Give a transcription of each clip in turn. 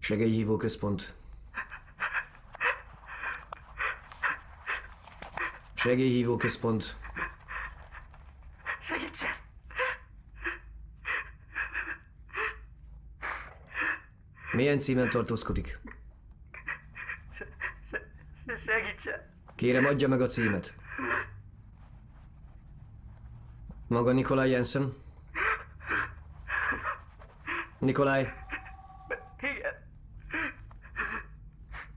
Segélyhívó központ. Segélyhívó központ. Segítsen! Milyen címen tartózkodik? Segítsen! Kérem, adja meg a címet. Maga Nikolaj Jensen? Nikolaj? Igen.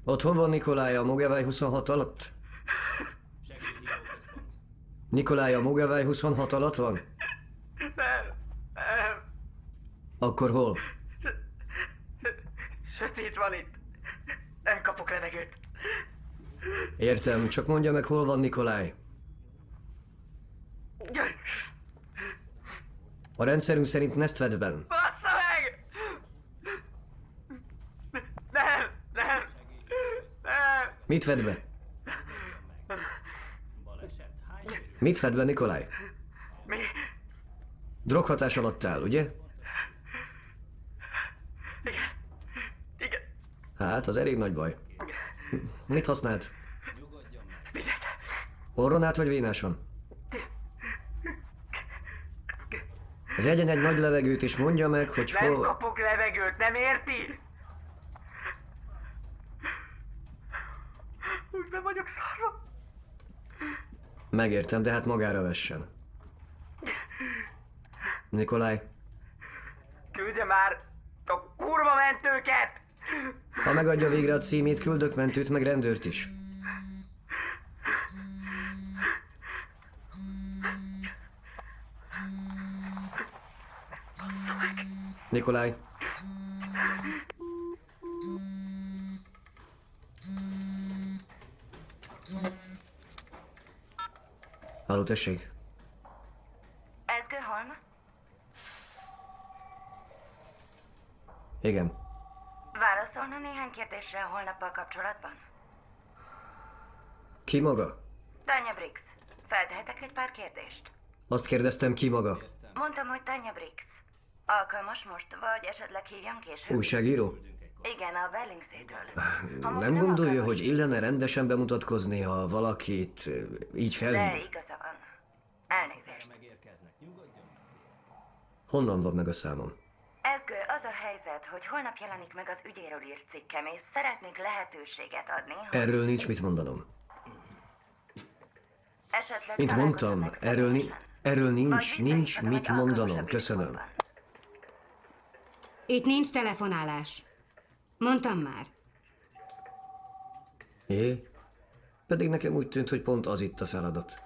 Otthon van Nikolaj a Mogevaj 26 alatt? Nikolaj a Mogevaj 26 alatt van? Nem. Akkor hol? Sötét van itt. Nem kapok levegőt. Értem, csak mondja meg, hol van Nikolaj. A rendszerünk szerint Nesztvedben. Bassza meg! Nem! Nem! Nem! Mit vedd be? Mit vedd be, Nikolaj? Mi? Droghatás alatt áll, ugye? Igen. Igen. Hát, az elég nagy baj. Mit használt? Speedet. Orron át vagy vénáson? Vegyen egy nagy levegőt és mondja meg, hogy Nem hol... kapok levegőt, nem érti? Úgy be vagyok szarva. Megértem, de hát magára vessen. Nikolaj, Küldje már a kurva mentőket! ha megadja végre a címét, küldök mentőt, meg rendőrt is. Nikolaj. Halló, tessék. Ezgő Holm? Igen. Válaszolna néhány kérdésre a holnappal kapcsolatban? Ki maga? Tanya Briggs. Feltehetek egy pár kérdést? Azt kérdeztem, ki maga? Mondtam, hogy Tanya Briggs. Alkalmas most, vagy esetleg hívjam később? Újságíró? Igen, a Bellingszétől. Nem gondolja, hogy illene rendesen bemutatkozni, ha valakit így De felhív? igaza van. Elnézést. Honnan van meg a számom? Ezgő, az a helyzet, hogy holnap jelenik meg az ügyéről írt cikkem, és szeretnék lehetőséget adni, hogy Erről nincs mit mondanom. esetleg Mint mondtam, találkozzanak erről Vagy nincs bizonyíthatom, mit hogy mondanom. alkalmasabb Köszönöm. időpontban. Itt nincs telefonálás. Mondtam már. Jé? Pedig nekem úgy tűnt, hogy pont az itt a feladat.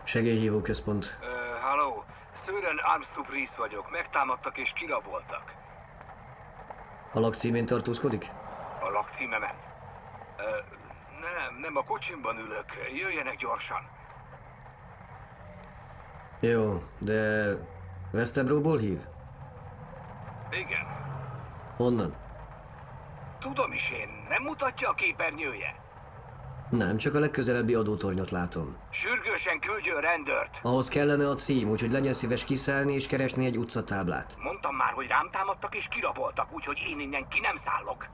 Segélyhívó központ. Halló, Sören Armstrong Reese vagyok. Megtámadtak és kiraboltak. A lakcímén tartózkodik? A lakcímemen? Nem, a kocsimban ülök. Jöjjenek gyorsan. Jó, de Westebroból hív? Igen. Honnan? Tudom is én, nem mutatja a képernyője? Nem, csak a legközelebbi adótornyot látom. Sürgősen küldjön rendőrt. Ahhoz kellene a cím, úgyhogy legyen szíves kiszállni és keresni egy utcatáblát. Mondtam már, hogy rám támadtak és kiraboltak, úgyhogy én innen ki nem szállok.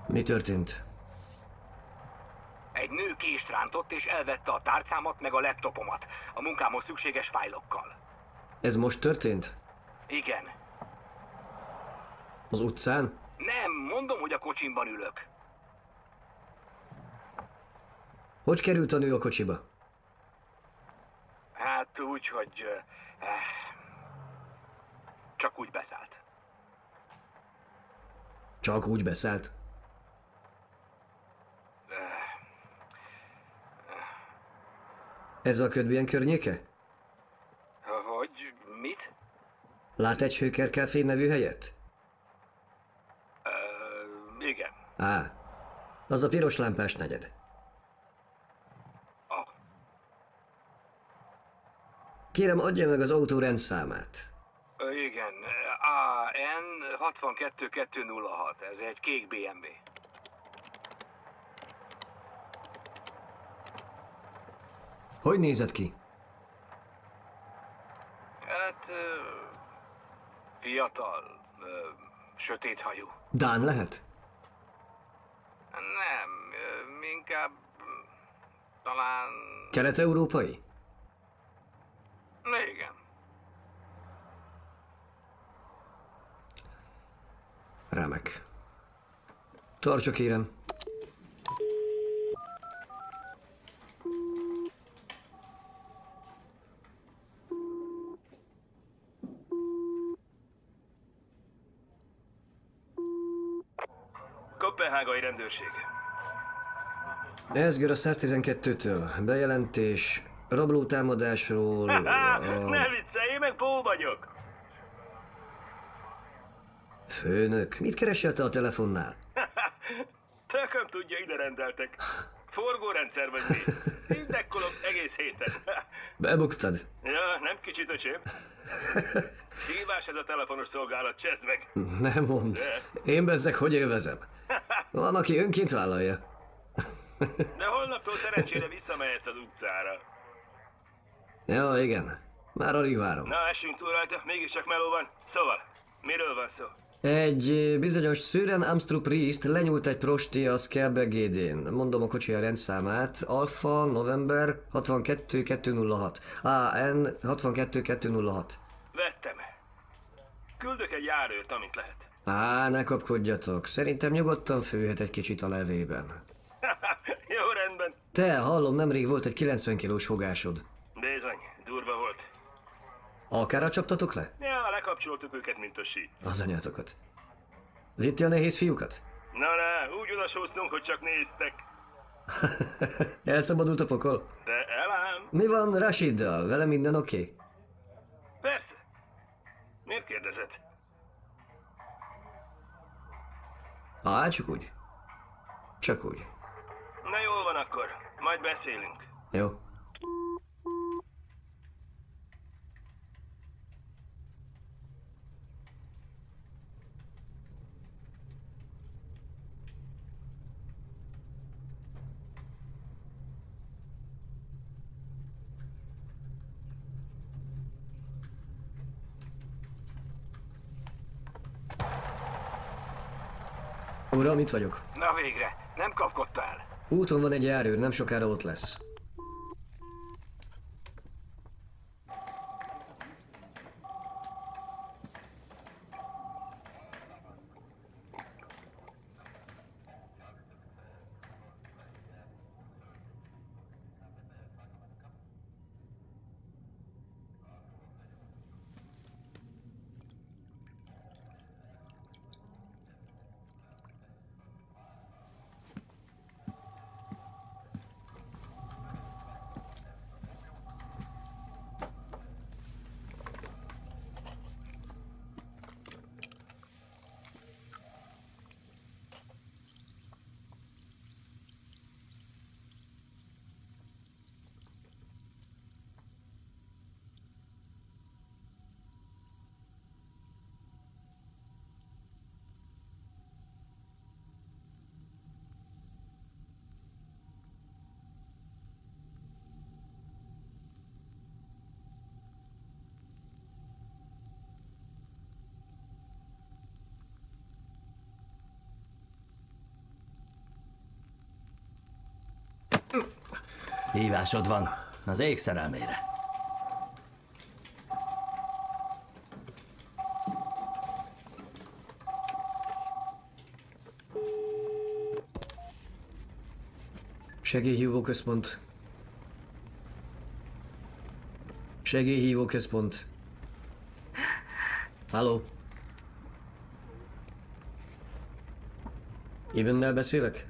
Mi történt? Egy nő kést rántott és elvette a tárcámat meg a laptopomat, a munkámhoz szükséges fájlokkal. Ez most történt? Igen. Az utcán? Nem, mondom, hogy a kocsimban ülök. Hogy került a nő a kocsiba? Hát úgy, hogy... csak úgy beszállt. Csak úgy beszállt? Ez a Ködbien környéke? Hogy? Mit? Lát egy Hőkerkáfé nevű helyet? Igen. Á, az a piros lámpás negyed. Kérem, adja meg az autó rendszámát. Igen, AN 62206, ez egy kék BMW. Hogy nézett ki? Hát, fiatal, sötéthajú. Dán lehet? Nem, inkább talán... Kelet-európai? Igen. Remek. Tartsa, kérem. Koppenhágai rendőrség. Ezger a 112-től. Bejelentés rablótámadásról. Ne viccelj, én meg Paul vagyok. Főnök, mit kereselte a telefonnál? Tököm tudja, ide rendeltek. Forgórendszer vagy mi? Így dekkolok egész héten. Bebuktad? Ja, nem kicsit, öcsém. Hívás ez a telefonos szolgálat, csezd meg. Nem mondd. Én bezzeg hogy élvezem. Van, aki önként vállalja. De holnaptól szerencsére visszamehetsz az utcára. Ja, igen. Már alig várom. Na, essünk túl rajta, mégiscsak meló van. Szóval, miről van szó? Egy bizonyos Sören Amstrup Priest lenyúlt egy prosti a Skelbegédén. Mondom a kocsia rendszámát. Alfa November 62206. AN 62206. Vettem. Küldök egy járőrt, amint lehet. Ne kapkodjatok. Szerintem nyugodtan főhet egy kicsit a levében. Jó, rendben. Te, hallom, nemrég volt egy 90 kilós fogásod. Bizony, durva volt. Alkára csaptatok le? Ja, lekapcsoltuk őket, mint a sí. Az anyátokat. Vittél nehéz fiúkat? Na, úgy odasóztunk, hogy csak néztek. Elszabadult a pokol? De elám. Mi van Rashiddal? Vele minden oké? Persze. Miért kérdezed? Csak úgy. Csak úgy. Na jól van akkor, majd beszélünk. Jó. Uram, itt vagyok. Na végre, nem kapkodtál. Úton van egy járőr, nem sokára ott lesz. Hívásod van, az ég szerelmére. Segélyhívó központ. Segélyhívó központ. Halló? Ibennel beszélek?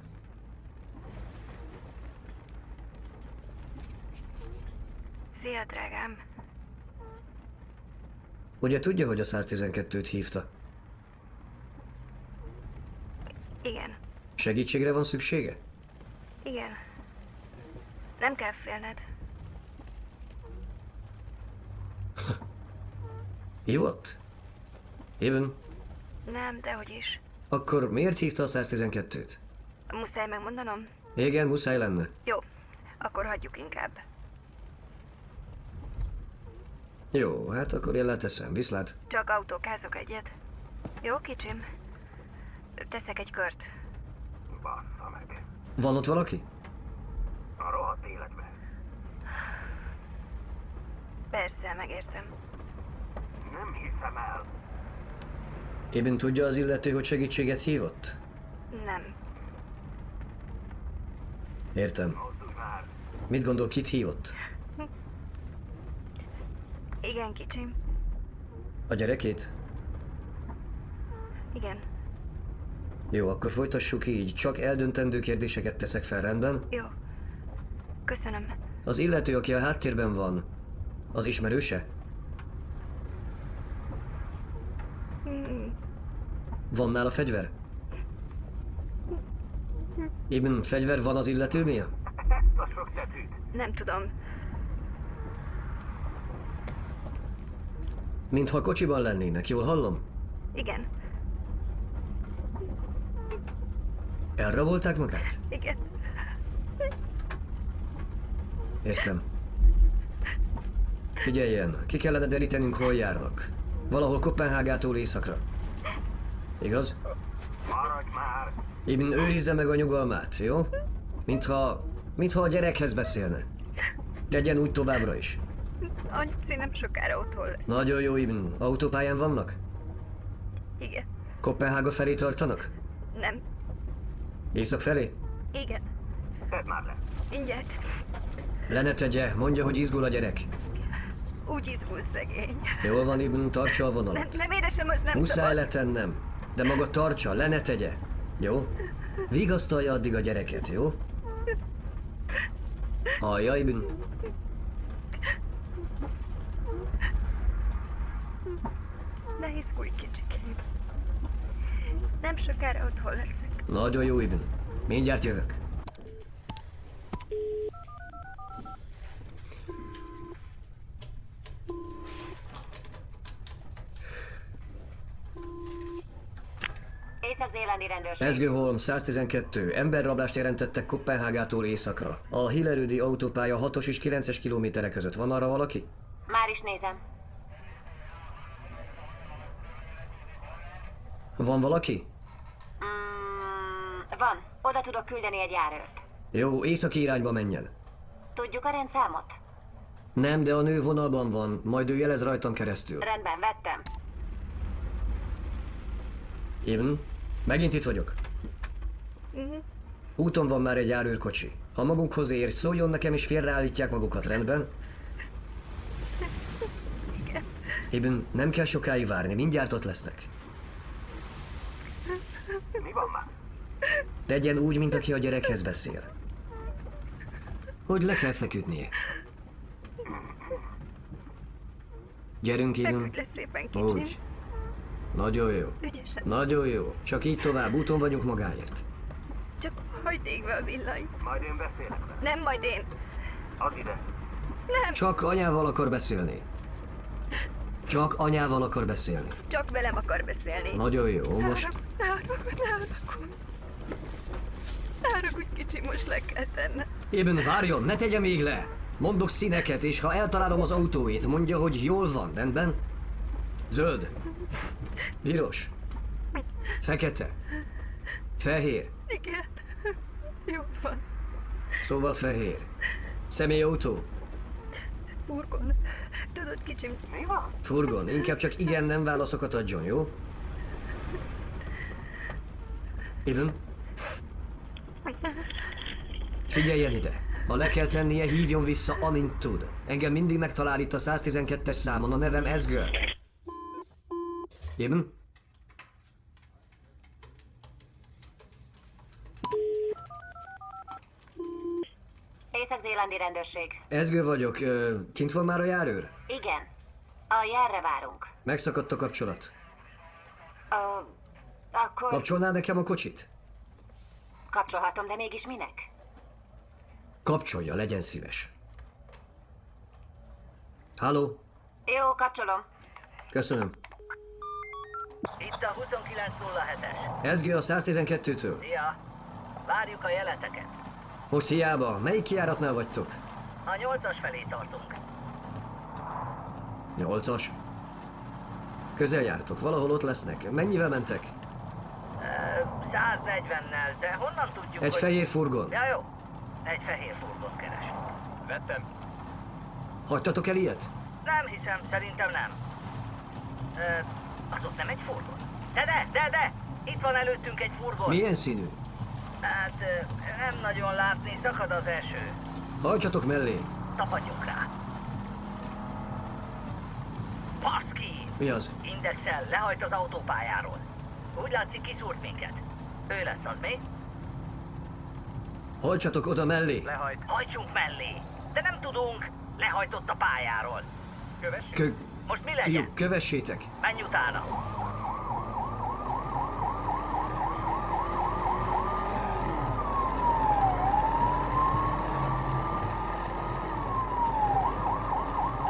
Szia, drágám. Ugye tudja, hogy a 112-t hívta? Igen, Segítségre van szüksége? igen. Nem kell félned. Hívott? Eben? Nem, dehogy is. Akkor miért hívta a 112-t? Muszáj megmondanom? Igen, muszáj lenne. Jó, akkor hagyjuk inkább. Jó, hát akkor én leteszem. Viszlát. Csak autókázok egyet. Jó, kicsim? Teszek egy kört. Bassza meg. Van ott valaki? A rohadt életbe. Persze, megértem. Nem hiszem el. Eben tudja az illető, hogy segítséget hívott? Nem. Értem. Mozdulj már. Mit gondol, kit hívott? Igen, kicsim. A gyerekét? Igen. Jó, akkor folytassuk így. Csak eldöntendő kérdéseket teszek fel, rendben? Jó. Köszönöm. Az illető, aki a háttérben van, az ismerőse? Van nála fegyver? Eben fegyver van az illetőnél? Ezt a sok tetűt. Nem tudom. Mintha kocsiban lennének, jól hallom? Igen. Elrabolták magát? Igen. Értem. Figyeljen, ki kellene derítenünk, hol járnak. Valahol Koppenhágától északra. Igaz? Maradj már. Eben őrizze meg a nyugalmát, jó? Mintha a gyerekhez beszélne. Tegyen úgy továbbra is. Anyuci nem sokára otthon lesz. Nagyon jó, Eben. Autópályán vannak? Igen. Koppenhága felé tartanak? Nem. Észak felé? Igen. Tedd már le. Mindjárt. Le ne tegye, mondja, hogy izgul a gyerek. Úgy izgul szegény. Jól van, Eben, tartsa a Nem, vonalat. nem édesem, az nem Muszáj szabad. letennem. De maga tartsa, le ne tegye. Jó? Vigasztalja addig a gyereket, jó? Hallja, Eben? Ne izgulj, kicsikém. Nem sokára otthon leszek. Nagyon jó, Eben. Mindjárt jövök. Észak-zélandi rendőrség. Ezgőholm 112. Emberrablást jelentettek Koppenhágától északra. A Hillerödi autópálya 6-os és 9-es kilométerek között. Van arra valaki? Már is nézem. Van valaki? Van. Oda tudok küldeni egy járőrt. Jó, északi irányba menjen. Tudjuk a rendszámot? Nem, de a nő vonalban van, majd ő jelez rajtam keresztül. Rendben, vettem. Eben, megint itt vagyok. Úton van már egy járőrkocsi. Ha magunkhoz ér, szóljon nekem és félreállítják magukat, rendben? Eben, nem kell sokáig várni, mindjárt ott lesznek. Mi van már? Tegyen úgy, mint aki a gyerekhez beszél. Hogy le kell feküdnie. Gyerünk, Eben. Feküdj le szépen, kicsim. Úgy. Nagyon jó. Ügyesen. Nagyon jó. Csak így tovább, úton vagyunk magáért. Csak hagyd égve a villanyt. Majd én beszélek vele. Nem, majd én. Add ide. Nem, Csak anyával akar beszélni. Csak anyával akar beszélni. csak velem akar beszélni. Nagyon jó, most... Ne haragudj. Ne haragudj, kicsi, most le kell tennem. Eben, várjon, ne tegye még le! Mondok színeket, és ha eltalálom az autóét, mondja, hogy jól van, rendben? Zöld. Piros. Fekete. Fehér. Igen. Jó van. Szóval fehér. Személyautó. Furgon. Tudod, kicsim, Mi van? Furgon. Inkább csak igen-nem válaszokat adjon, jó? Eben? Figyeljen ide! Ha le kell tennie, hívjon vissza, amint tud. Engem mindig megtalál itt a 112-es számon, a nevem Ezgő. Eben? Észak-zélandi rendőrség. Ezgő vagyok. Kint van már a járőr? Igen. A járre várunk. Megszakadt a kapcsolat. Akkor Kapcsolnád nekem a kocsit? kapcsolhatom, de mégis minek? Kapcsolja, legyen szíves. Halló? Jó, kapcsolom. Köszönöm. Itt a 2907-es. SG a 112-től. Szia! Várjuk a jeleteket. Most hiába. Melyik kijáratnál vagytok? A 8-as felé tartunk. 8-as. Közel jártok. Valahol ott lesznek. Mennyivel mentek? 140-nel, de honnan tudjuk, Egy hogy... fehér furgon. Ja, jó. Egy fehér furgon keresünk. Vettem. Hagytatok el ilyet? Nem hiszem, szerintem nem. Az ott nem egy furgon? De! Itt van előttünk egy furgon. Milyen színű? Hát nem nagyon látni, szakad az eső. Hajtsatok mellé. Tapadjunk rá. Baszki! Mi az? Indexel, lehajt az autópályáról. Úgy látszik, kiszúrt minket. Ő lesz az, mi? Hajtsatok oda mellé. Lehajt. Hajtsunk mellé. De nem tudunk. Lehajtott a pályáról. Kövessük. Most mi legyen? Fiúk, kövessétek. Menj utána.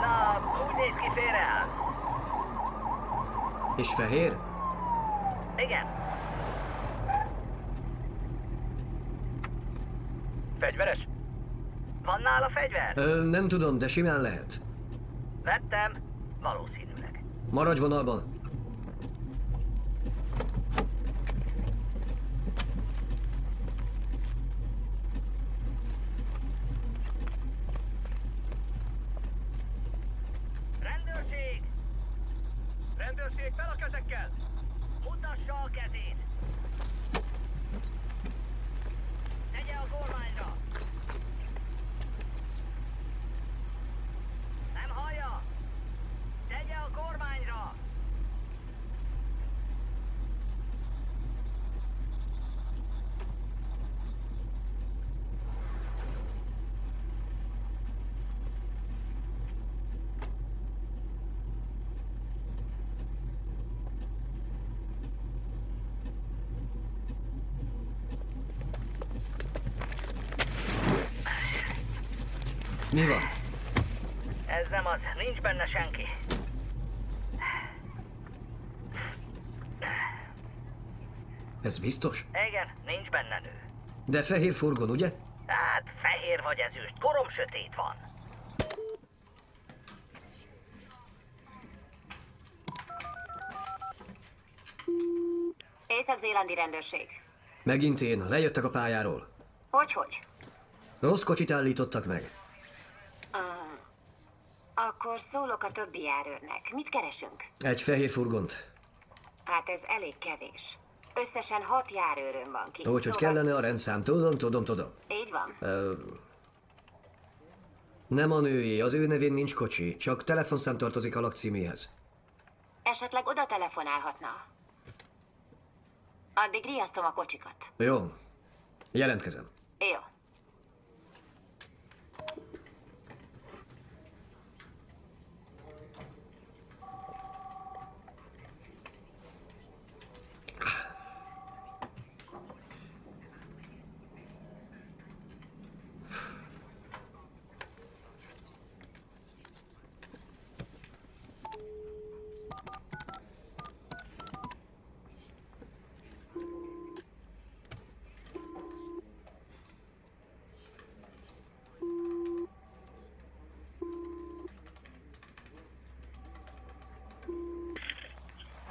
Na, úgy néz ki, félreáll. És fehér? Igen. Fegyveres? Van nála fegyver? Nem tudom, de simán lehet. Vettem. Valószínűleg. Maradj vonalban. Rendőrség! Rendőrség, fel a kezekkel! Mutassa a kezét! Tegye a kormányra! Nem hallja! Tegye a kormányra! Mi van? Ez nem az, nincs benne senki. Ez biztos? Igen, nincs benne nő. De fehér furgon, ugye? Hát, fehér vagy ezüst, korom sötét van. Észak-zélandi rendőrség. Megint én. Lejöttek a pályáról. Hogy? Rossz kocsit állítottak meg. Akkor szólok a többi járőrnek. Mit keresünk? Egy fehér furgont. Hát ez elég kevés. Összesen 6 járőrön van ki. Úgyhogy kellene a rendszám. Tudom. Így van. Nem a női, az ő nevén nincs kocsi, csak telefonszám tartozik a lakcíméhez. Esetleg oda telefonálhatna. Addig riasztom a kocsikat. Jó. Jelentkezem. Jó.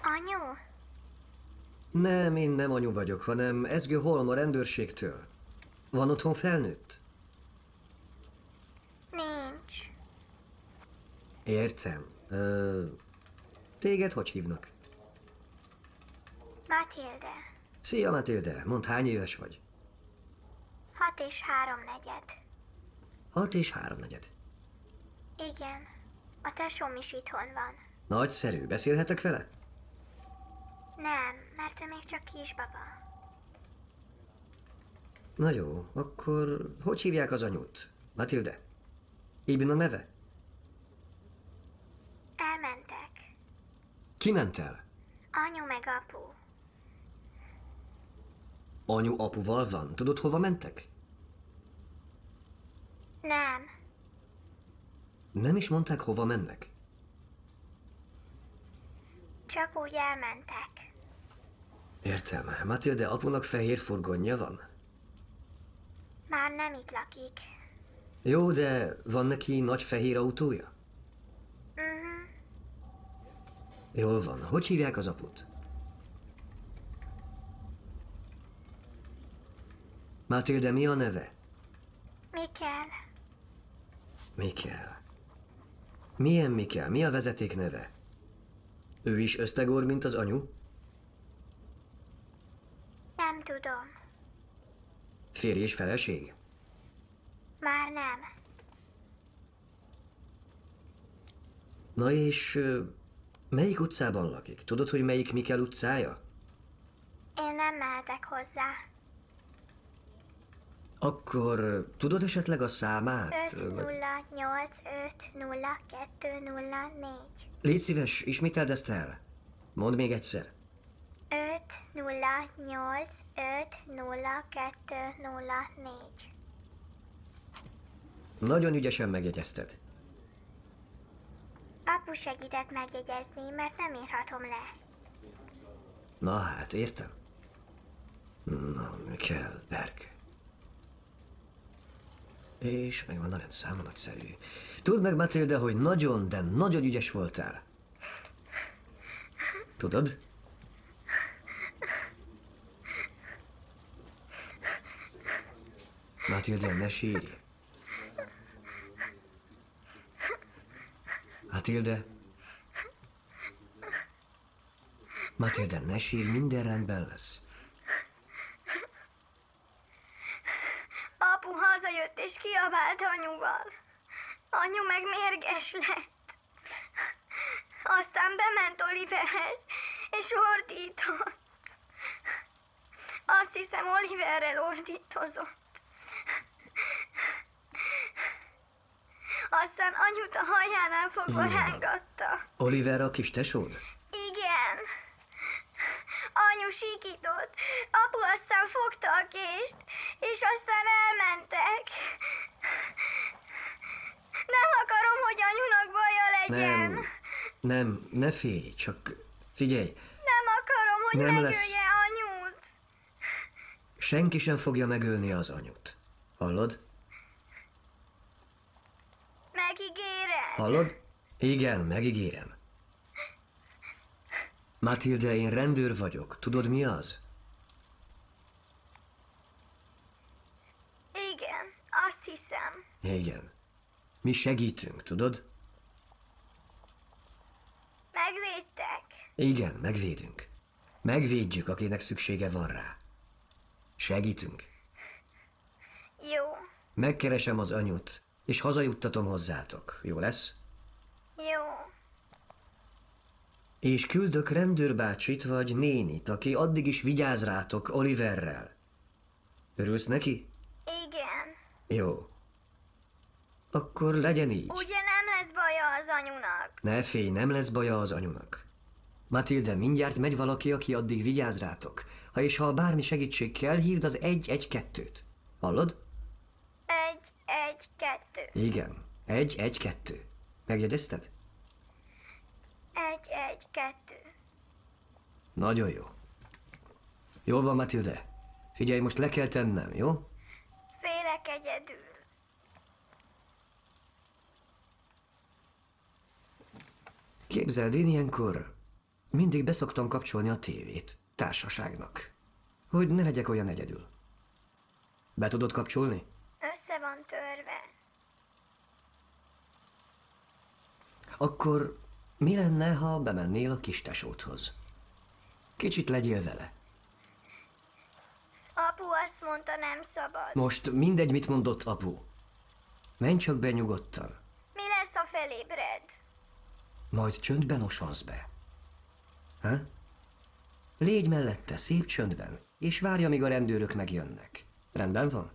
Anyu? Nem, én nem anyu vagyok, hanem Eszgő Holm a rendőrségtől. Van otthon felnőtt? Nincs. Értem. Téged hogy hívnak? Matilde. Szia, Matilde. Mondd, hány éves vagy? 6 és 3/4. 6 és 3/4. Igen. A tesóm is itthon van. Nagyszerű. Beszélhetek vele? Nem, mert ő még csak kisbaba. Na jó, akkor hogy hívják az anyút? Matilde? Ibn a neve? Elmentek. Ki ment el? Anyu meg apu. Anyu apuval van. Tudod, hova mentek? Nem. Nem is mondták, hova mennek. Csak úgy elmentek. Értem. Matilde apunak fehér furgonja van? Már nem itt lakik. Jó, de van neki nagy fehér autója? Jól van. Hogy hívják az aput? Matilde, mi a neve? Mikkel. Mikkel. Milyen Mikkel? Mi a vezeték neve? Ő is Ösztegór, mint az anyu? Nem tudom. Férj és feleség? Már nem. Na és melyik utcában lakik? Tudod, hogy melyik Mikkel utcája? Én nem mehetek hozzá. Akkor tudod esetleg a számát? 508500204. Légy szíves, ismételd ezt el. Mondd még egyszer. 508500204. Nagyon ügyesen megjegyezted. Apu segített megjegyezni, mert nem írhatom le. Na hát, értem. Na, Mikkel, Berg. És megvan a rendszáma, nagyszerű. Tudd meg, Matilde, hogy nagyon, de nagyon ügyes voltál. Tudod? Matilde, ne sírj. Matilde. Matilde, ne sírj, minden rendben lesz. Apu hazajött és kiabált anyuval. Anyu meg mérges lett. Aztán bement Oliverhez, és ordított. Azt hiszem, Oliverrel ordítozott. Aztán anyut a hajánál fogva Jó. rángatta. Oliver a kis tesód? Igen. Anyu sikított, apu aztán fogta a kést, és aztán elmentek. Nem akarom, hogy anyunak baja legyen. Ne félj, csak figyelj, Nem akarom, hogy Nem megölje lesz. anyut. senki sem fogja megölni az anyut. Hallod? Megígéred? Hallod? Igen, megígérem. Matilde, én rendőr vagyok. Tudod, mi az? Igen, azt hiszem. Igen. Mi segítünk, tudod? Megvédtek. Igen, megvédünk. Megvédjük, akinek szüksége van rá. Segítünk. Jó, Megkeresem az anyut, és hazajuttatom hozzátok. Jó lesz? jó. És küldök rendőrbácsit vagy nénit, aki addig is vigyáz rátok Oliverrel. Örülsz neki? Igen. Jó. Akkor legyen így. Ugye nem lesz baja az anyunak? Ne félj, nem lesz baja az anyunak. Matilde, mindjárt megy valaki, aki addig vigyáz rátok. Ha bármi segítség kell, hívd az 112-t. Hallod? 112. Igen. 112. Megjegyezted? 112. Nagyon jó. Jól van, Matilde. Figyelj, most le kell tennem, jó? Félek egyedül. Képzeld, én ilyenkor mindig beszoktam kapcsolni a tévét. Társaságnak. Hogy ne legyek olyan egyedül. Be tudod kapcsolni? Össze van törve. Akkor mi lenne, ha bemennél a kis tesódhoz? Kicsit legyél vele. Apu azt mondta, nem szabad. Most mindegy, mit mondott apu. Menj csak be nyugodtan. Mi lesz, ha felébred? Majd csöndben osonsz be. Ha? Légy mellette, szép csöndben, és várja, míg a rendőrök megjönnek. Rendben van?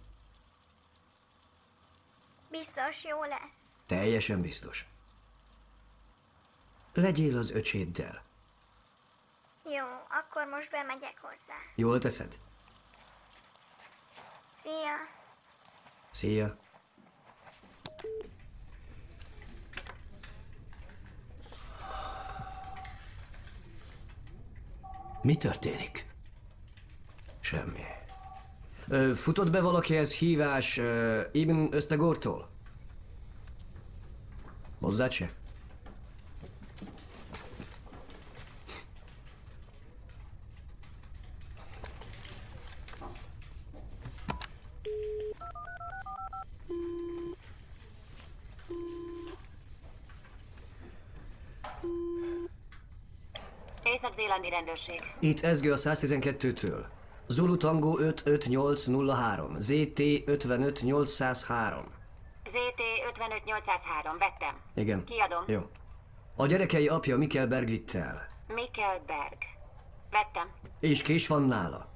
Biztos jó lesz. Teljesen biztos. Legyél az öcséddel. Jó, akkor most bemegyek hozzá. Jól teszed? Szia! Szia! Mi történik? Semmi. Futott be valakihez hívás Ibn Öztegortól? Hozzád se? Észak-zélandi rendőrség. Itt Ezgő a 112-től. Zulu Tango 55803, ZT 55803. ZT 55803, vettem. Igen. Kiadom. Jó. A gyerekei apja Mikkel Bergvittel. Mikkel Berg. Vettem. És kés van nála.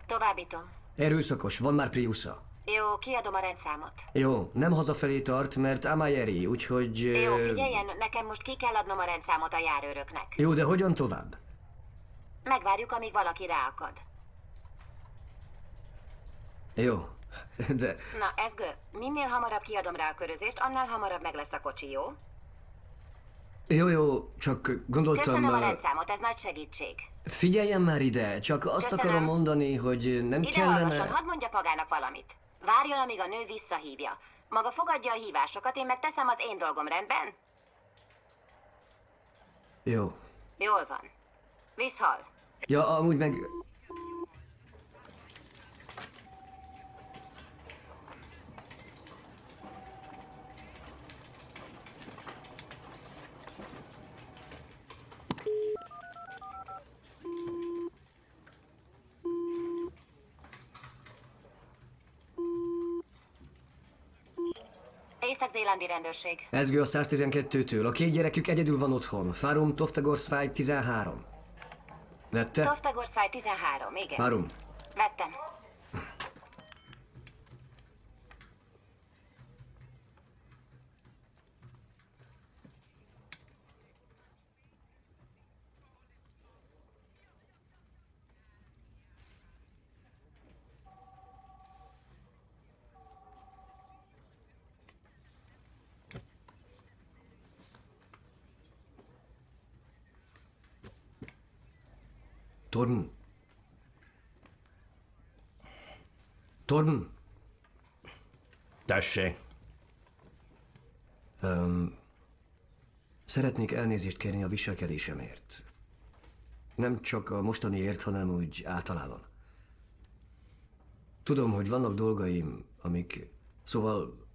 Továbbítom. Erőszakos, van már Priusza. Jó, kiadom a rendszámot. Jó, nem hazafelé tart, mert Amayeri, úgyhogy... Jó, figyeljen, nekem most ki kell adnom a rendszámot a járőröknek. Jó, de hogyan tovább? Megvárjuk, amíg valaki ráakad. Jó, de... Na, Ezgő, minél hamarabb kiadom rá a körözést, annál hamarabb meg lesz a kocsi, jó? Jó, csak gondoltam... Köszönöm a rendszámot, ez nagy segítség. Figyeljen már ide, csak azt Köszönöm. akarom mondani, hogy nem Ide kellene... hallgasson, hadd mondjak magának valamit. Várjon, amíg a nő visszahívja. Maga fogadja a hívásokat, én meg teszem az én dolgom, rendben? Jó. Jól van. Visszhall. Ja, amúgy meg... Észak-zélandi rendőrség. Ezgő a 112-től. A két gyerekük egyedül van otthon. Farum Toftagorsfáj 13. Vette? Toftagorsfáj 13, igen. Farum. Vettem. Torben. Torben. Tessék. Szeretnék elnézést kérni a viselkedésemért. Nem csak a mostaniért, hanem úgy általában. Tudom, hogy vannak dolgaim, amik... Szóval...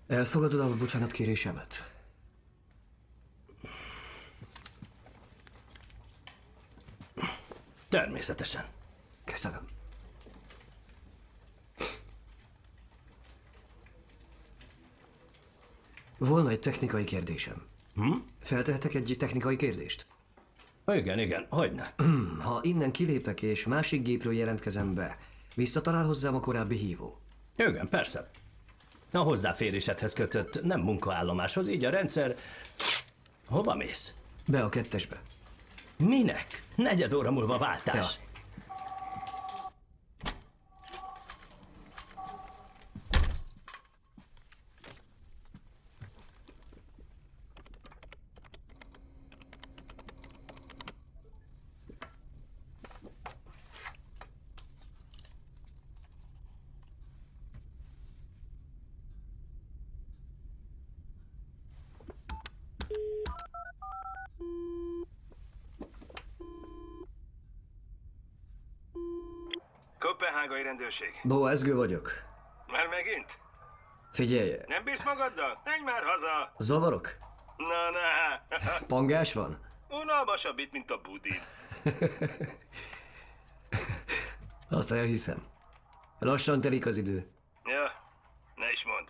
Elfogadod a bocsánatkérésemet? Természetesen. Köszönöm. Volna egy technikai kérdésem. Feltehetek egy technikai kérdést? Igen, hogyne. Ha innen kilépek és másik gépről jelentkezem be, visszatalál hozzám a korábbi hívó? Igen, persze. A hozzáférésedhez kötött, nem munkaállomáshoz, így a rendszer... Hova mész? Be a 2-esbe. Minek? 4 óra múlva váltás. Ja. Koppenhágai rendőrség. Bó, Ezgő vagyok. Már megint? Figyelj, Nem bírsz magaddal? Menj már haza! zavarok? Na. Pangás van? Unalmasabb itt, mint a budin. Azt elhiszem. Lassan telik az idő. Ja, ne is mondd.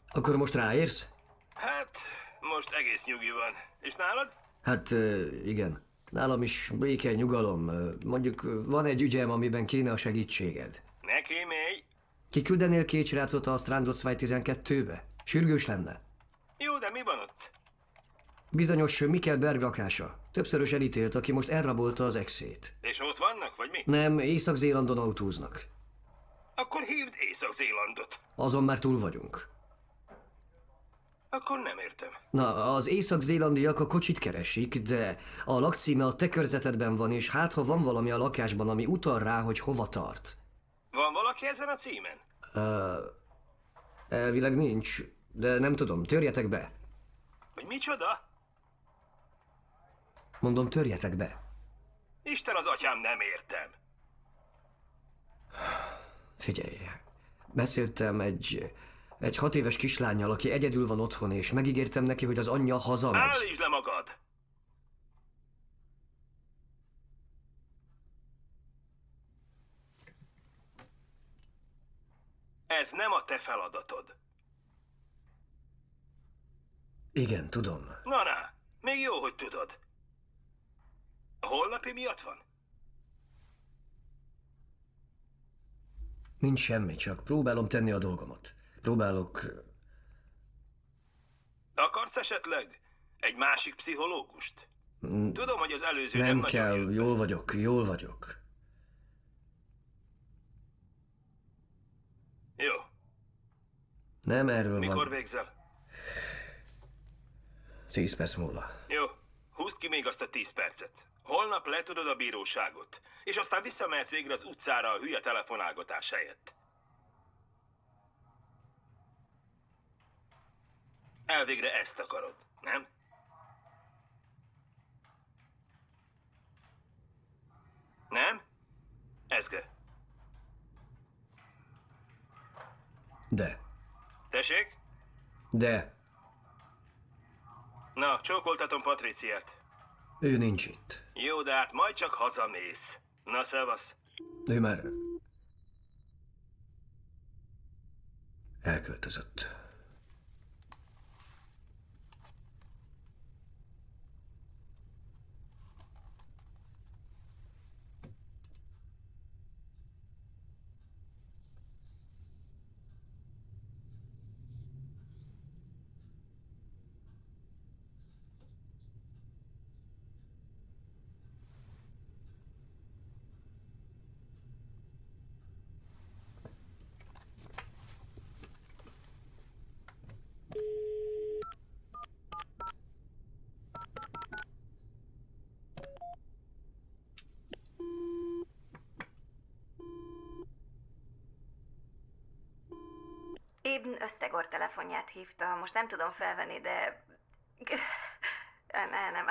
Akkor most ráérsz? Hát, most egész nyugi van. És nálad? Hát igen. Nálam is béke, nyugalom. Mondjuk van egy ügyem, amiben kéne a segítséged. Neki mély. Kiküldenél 2 srácot a Strandosfáj 12-be? Sürgős lenne. Jó, de mi van ott? Bizonyos Mikkel Berg lakása. Többszörös elítélt, aki most elrabolta az exét. És ott vannak, vagy mi? Nem, Észak-Zélandon autóznak. Akkor hívd Észak-Zélandot. Azon már túl vagyunk. Akkor nem értem. Na, az észak-zélándiak a kocsit keresik, de a lakcíme a te körzetedben van, és hát ha van valami a lakásban, ami utal rá, hogy hova tart. Van valaki ezen a címen? Elvileg nincs, de nem tudom, törjetek be. Hogy micsoda? Mondom, törjetek be. Isten az atyám, nem értem. Figyelj, beszéltem egy 6 éves kislánnyal, aki egyedül van otthon, és megígértem neki, hogy az anyja hazamegy. Állítsd le magad! Ez nem a te feladatod. Igen, tudom. Na, még jó, hogy tudod. A holnapi miatt van? Nincs semmi, csak próbálom tenni a dolgomat. Próbálok... Akarsz esetleg egy másik pszichológust? Tudom, hogy az előző Nem nagyon kell, jött. jól vagyok. Jó. Nem erről Mikor van. végzel? 10 perc múlva. Jó. Húzd ki még azt a 10 percet. Holnap letudod a bíróságot, és aztán visszamehetsz végre az utcára a hülye telefonálgatás helyett. Elvégre ezt akarod, nem? Nem? Ezge. De. Tessék? De. Na, csókoltatom Patriciát. Ő nincs itt. Jó, de hát majd csak hazamész. Na, szevasz. Ő már... elköltözött. Ibn Öztegor telefonját hívta, most nem tudom felvenni, de... Nem.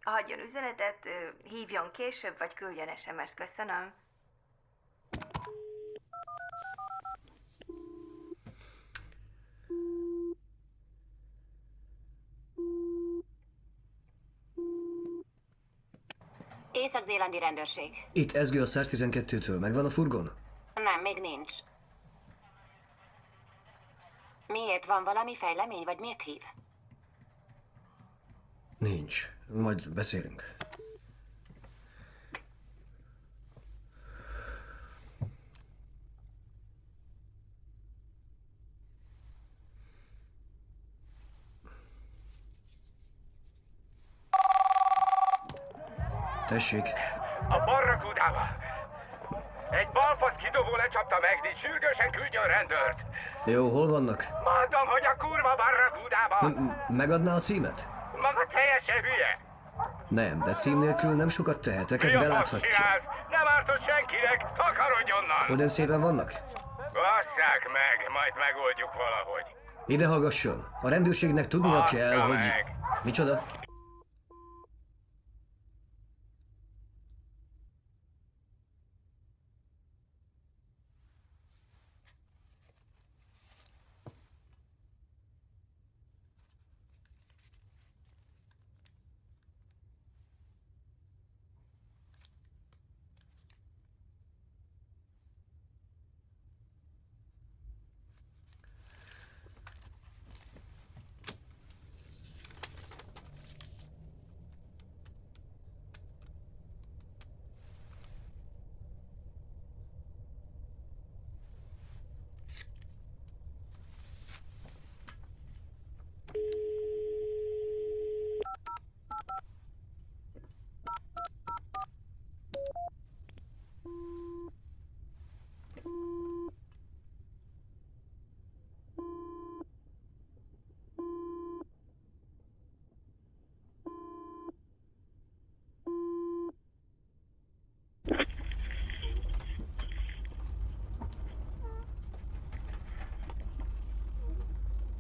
Hagyjon üzenetet, hívjon később, vagy küldjön SMS-t, köszönöm. Észak-zélandi rendőrség. Itt Ezgő a 112-től. Megvan a furgon? Nem, még nincs. Miért, van valami fejlemény, vagy miért hív? Nincs. Majd beszélünk. Tessék. A Barracudába! Egy balfasz kidobó lecsapta Megdit, sürgősen küldjön rendőrt! Jó, hol vannak? Mondom, hogy a kurva Barracudába! Megadná a címet? Maga teljesen hülye! Nem, de cím nélkül nem sokat tehetek, ezt Mi a fasz beláthatja. csinálsz? Nem ártott senkinek, takarodj onnan! Olyan szépen vannak? Basszák meg, majd megoldjuk valahogy. Ide hallgasson. A rendőrségnek tudnia Bassza kell, hogy... meg. Micsoda?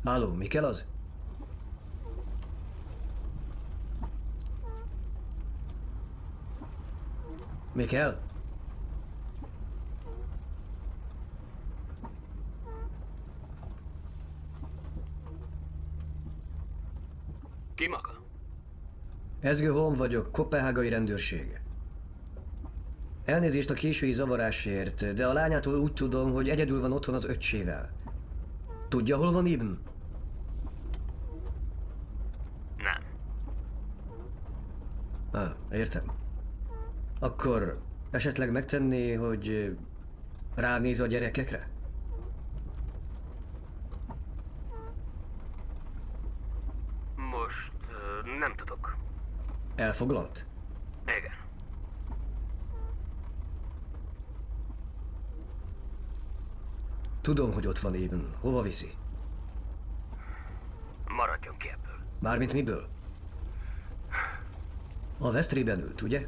Halló, mi kell az? Mi kell? Ki maga? Ezgő Holm vagyok, Koppenhágai rendőrség. Elnézést a késői zavarásért, de a lányától úgy tudom, hogy egyedül van otthon az öccsével. Tudja, hol van Ibn? Nem. Értem. Akkor esetleg megtenné, hogy ránéz a gyerekekre? Most nem tudok. Elfoglalt? Igen. Tudom, hogy ott van Ibn. Hova viszi? Maradjon ki ebből. Mármint miből? A Westrében ült, ugye?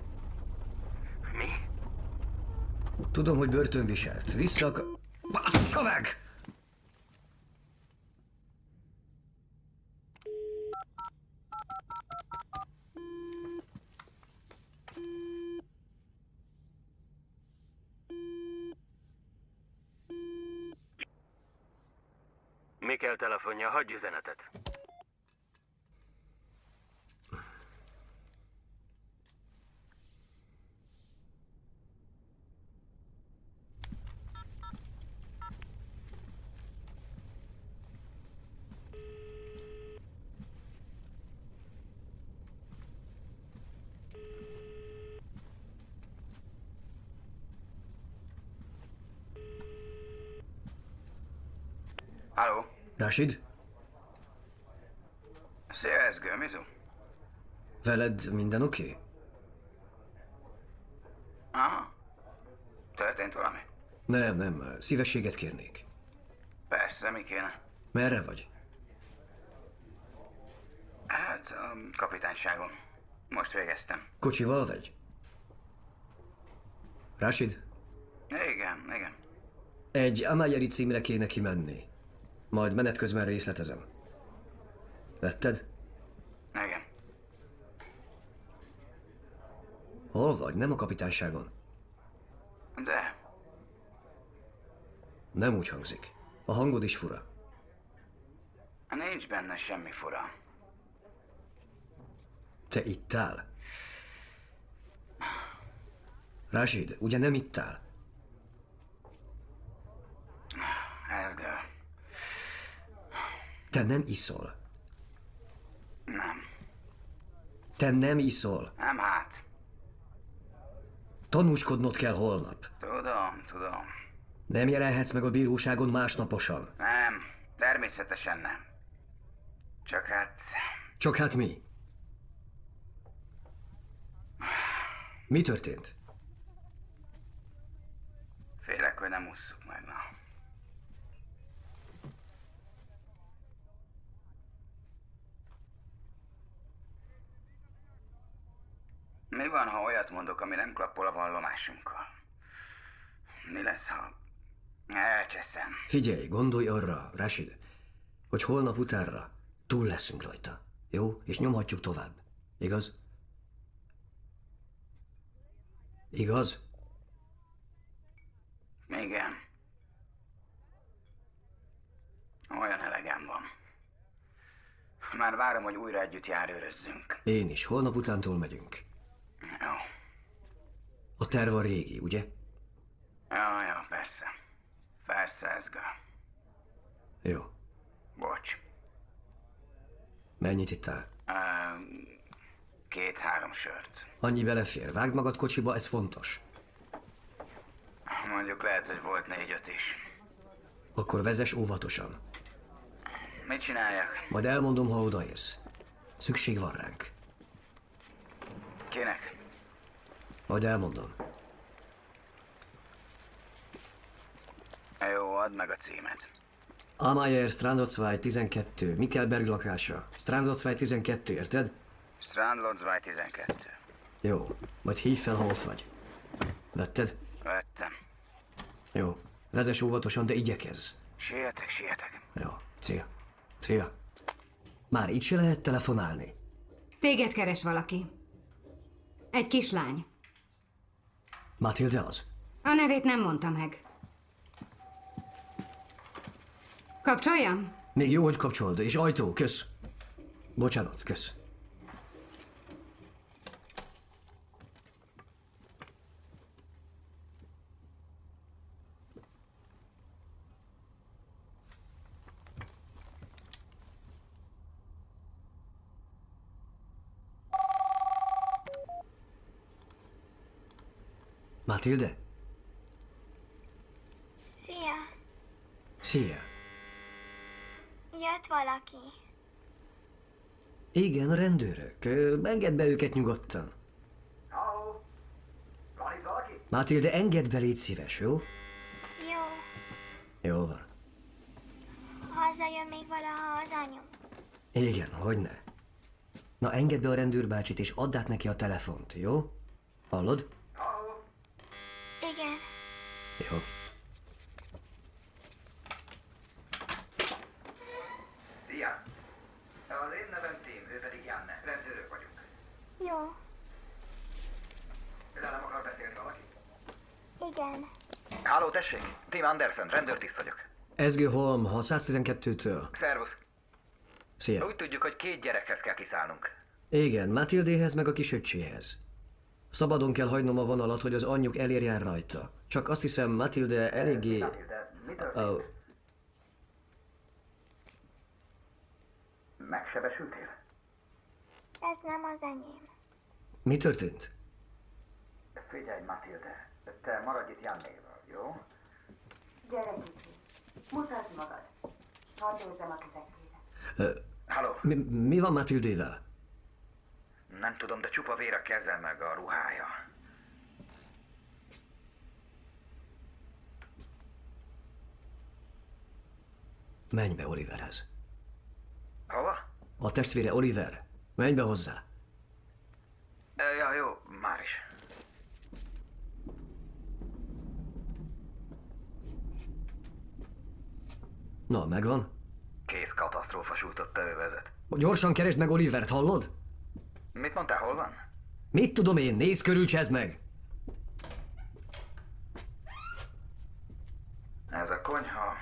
Mi? Tudom, hogy börtönviselt. Bassza meg! Mikkel telefonja, hagyj üzenetet. Halló? Rashid? Szia, Ezgő, Mizu? Veled minden oké? Aha. Történt valami? Nem, szívességet kérnék. Persze, mi kéne? Merre vagy? Hát, a kapitányságon. Most végeztem. Kocsival vagy? Rashid? Igen. Egy Amályeri címre kéne kimenni. Majd menet közben részletezem. Vetted? Igen. Hol vagy? Nem a kapitányságon. De, Nem úgy hangzik. A hangod is fura. nincs benne semmi fura. Te ittál? Rashid, ugye nem ittál? Ezgő. Te nem iszol. Nem. Te nem iszol. Nem hát. Tanúskodnod kell holnap. Tudom. Nem jelenhetsz meg a bíróságon másnaposan. Nem, természetesen nem. Csak hát mi? Mi történt? Félek, hogy nem ússzuk meg, na. Mi van, ha olyat mondok, ami nem klappol a vallomásunkkal? Mi lesz, ha elcseszem? Figyelj, gondolj arra, Rashid, hogy holnap utánra túl leszünk rajta. Jó? És nyomhatjuk tovább. Igaz? Igaz? Igen. Olyan elegem van. Már várom, hogy újra együtt járőrözzünk. Én is. Holnap utántól megyünk. Jó. A terv a régi, ugye? Ja, persze. Persze, Ezgő. Jó. Bocs. Mennyit ittál? 2-3 sört. Annyi belefér. Vágd magad kocsiba, ez fontos. Mondjuk lehet, hogy volt 4-5 is. Akkor vezess óvatosan. Mit csináljak? Majd elmondom, ha odaérsz. Szükség van ránk. Kinek? Majd elmondom. Jó, add meg a címet. Amáyer, Strandocváj 12, Mikkelberg lakása. Strandocváj 12, érted? Strandlodzváj 12. Jó, majd hívj fel, ha ott vagy. Vetted? Vettem. Jó. Vezess óvatosan, de igyekezz. Sietek. Jó, szia. Szia. Már így se lehet telefonálni. Téged keres valaki. Egy kislány. Matilde az? A nevét nem mondta meg. Kapcsoljam? Még jó, hogy kapcsolod, és ajtó, kösz. Bocsánat, kösz. Matilde? Szia! Szia. Jött valaki. Igen, a rendőrök. Engedd be őket nyugodtan. Halló? Van itt valaki? Matilde, engedd be, légy szíves, jó? Jó. Jó van. Hazajön még valaha az anyum. Igen, hogyne. Na, engedd be a rendőrbácsit, és add át neki a telefont, jó? Hallod? Halló? Igen. Jó. Szia! Az én nevem Tim, ő pedig Janne. Rendőrök vagyunk. Jó. Velem akar beszélni valaki? Igen. Halló, tessék! Tim Anderson, rendőrtiszt vagyok. Ezgő Holm, ha 112-től. Szervusz. Szia. Úgy tudjuk, hogy 2 gyerekhez kell kiszállnunk. Igen, Matildéhez meg a kisöccséhez. Szabadon kell hagynom a vonalat, hogy az anyjuk elérjen rajta. Csak azt hiszem, Matilde eléggé... Matilde, mi történt? Megsebesültél? Ez nem az enyém. Mi történt? Figyelj, Matilde, te maradj itt Jannéval, jó? Gyere, kicsi. Mutasd magad. Hadd érzem a kezekére. Halló? Mi van Matildével? Nem tudom, de csupa vér a keze meg a ruhája. Menj be Oliverhez. Hova? A testvére Oliver. Menj be hozzá. Ja, jó, már is. Na, megvan? Kész katasztrófa sújtotta övezet. Gyorsan keresd meg Olivert, hallod? Mit mondtál, hol van? Mit tudom én, nézz körül, csezd meg! Ez a konyha.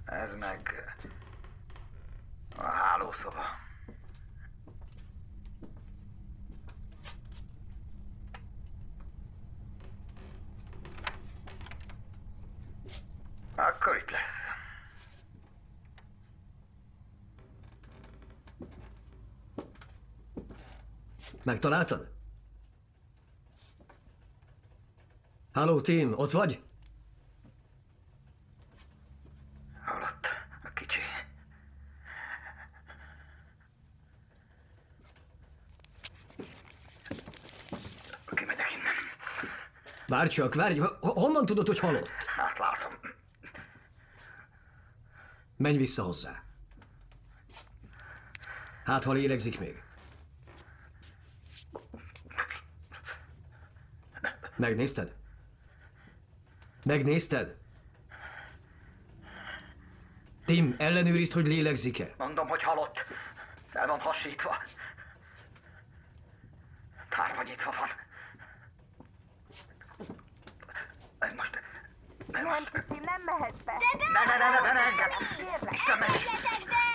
Ez meg a hálószoba. Akkor itt lesz. Megtaláltad? Halló, Tim, ott vagy? Halott a kicsi. Kimegyek innen. Várj csak, várj! Honnan tudod, hogy halott? Hát látom. Menj vissza hozzá. Hát, ha lélegzik még. Megnézted? Megnézted? Tim, ellenőrizd, hogy lélegzik-e. Mondom, hogy halott. El van hasítva. Tárva nyitva van. Nem most. Nem most. Nem mehetsz be. Ne engedd! Isten meg! Engedjetek be!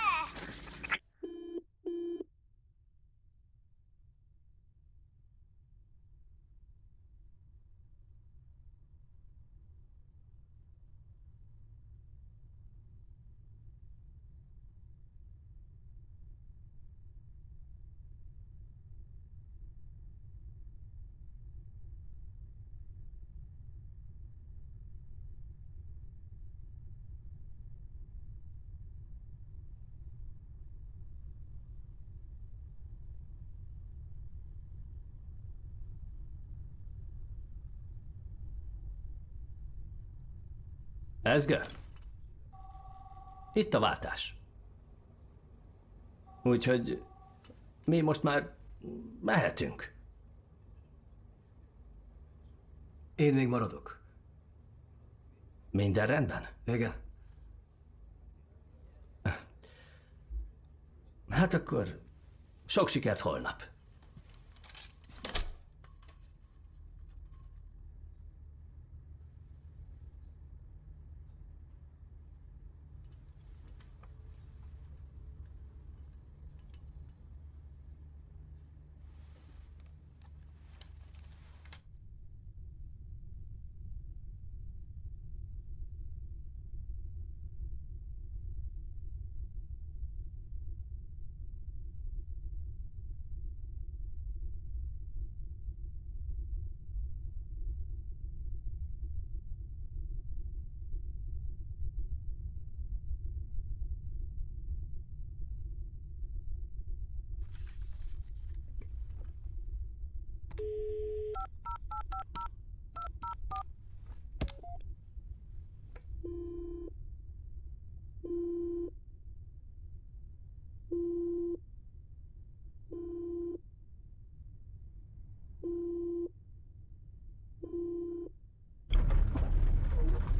Ezge? Itt a váltás. Úgyhogy mi most már mehetünk. Én még maradok. Minden rendben? Igen. Hát akkor sok sikert holnap.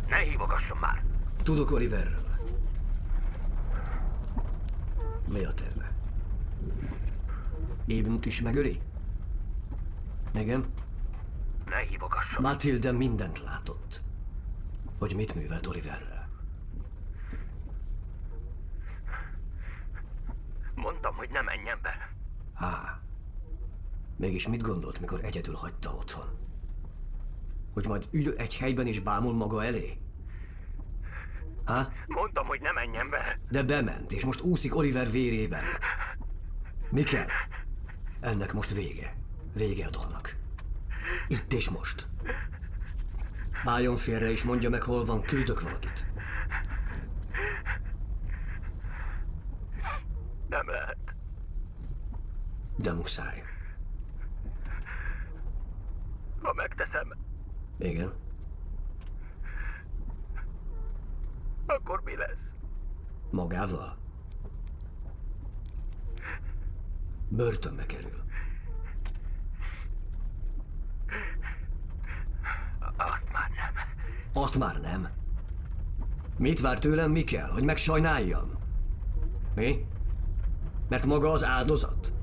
Ne hívogasson már! Tudok Oliverről. Mi a terve? Ibnt is megöli? Igen? Ne hívogasson! Matilda mindent látott. Hogy mit művelt Oliverrel. Mondtam, hogy ne menjen be. Mégis mit gondolt, mikor egyedül hagyta otthon? Hogy majd ül egy helyben és bámul maga elé? Mondtam, hogy ne menjen be. De bement, és most úszik Oliver vérében. Mi kell? Ennek most vége. Vége a dolognak. Itt és most. Álljon félre és mondja meg, hol van, küldök valakit. Nem lehet. De muszáj. Ha megteszem, Igen? akkor mi lesz? Magával? Börtönbe kerül. Azt már nem. Azt már nem? Mit vár tőlem, mi kell? Hogy megsajnáljam? Mi? Mert maga az áldozat?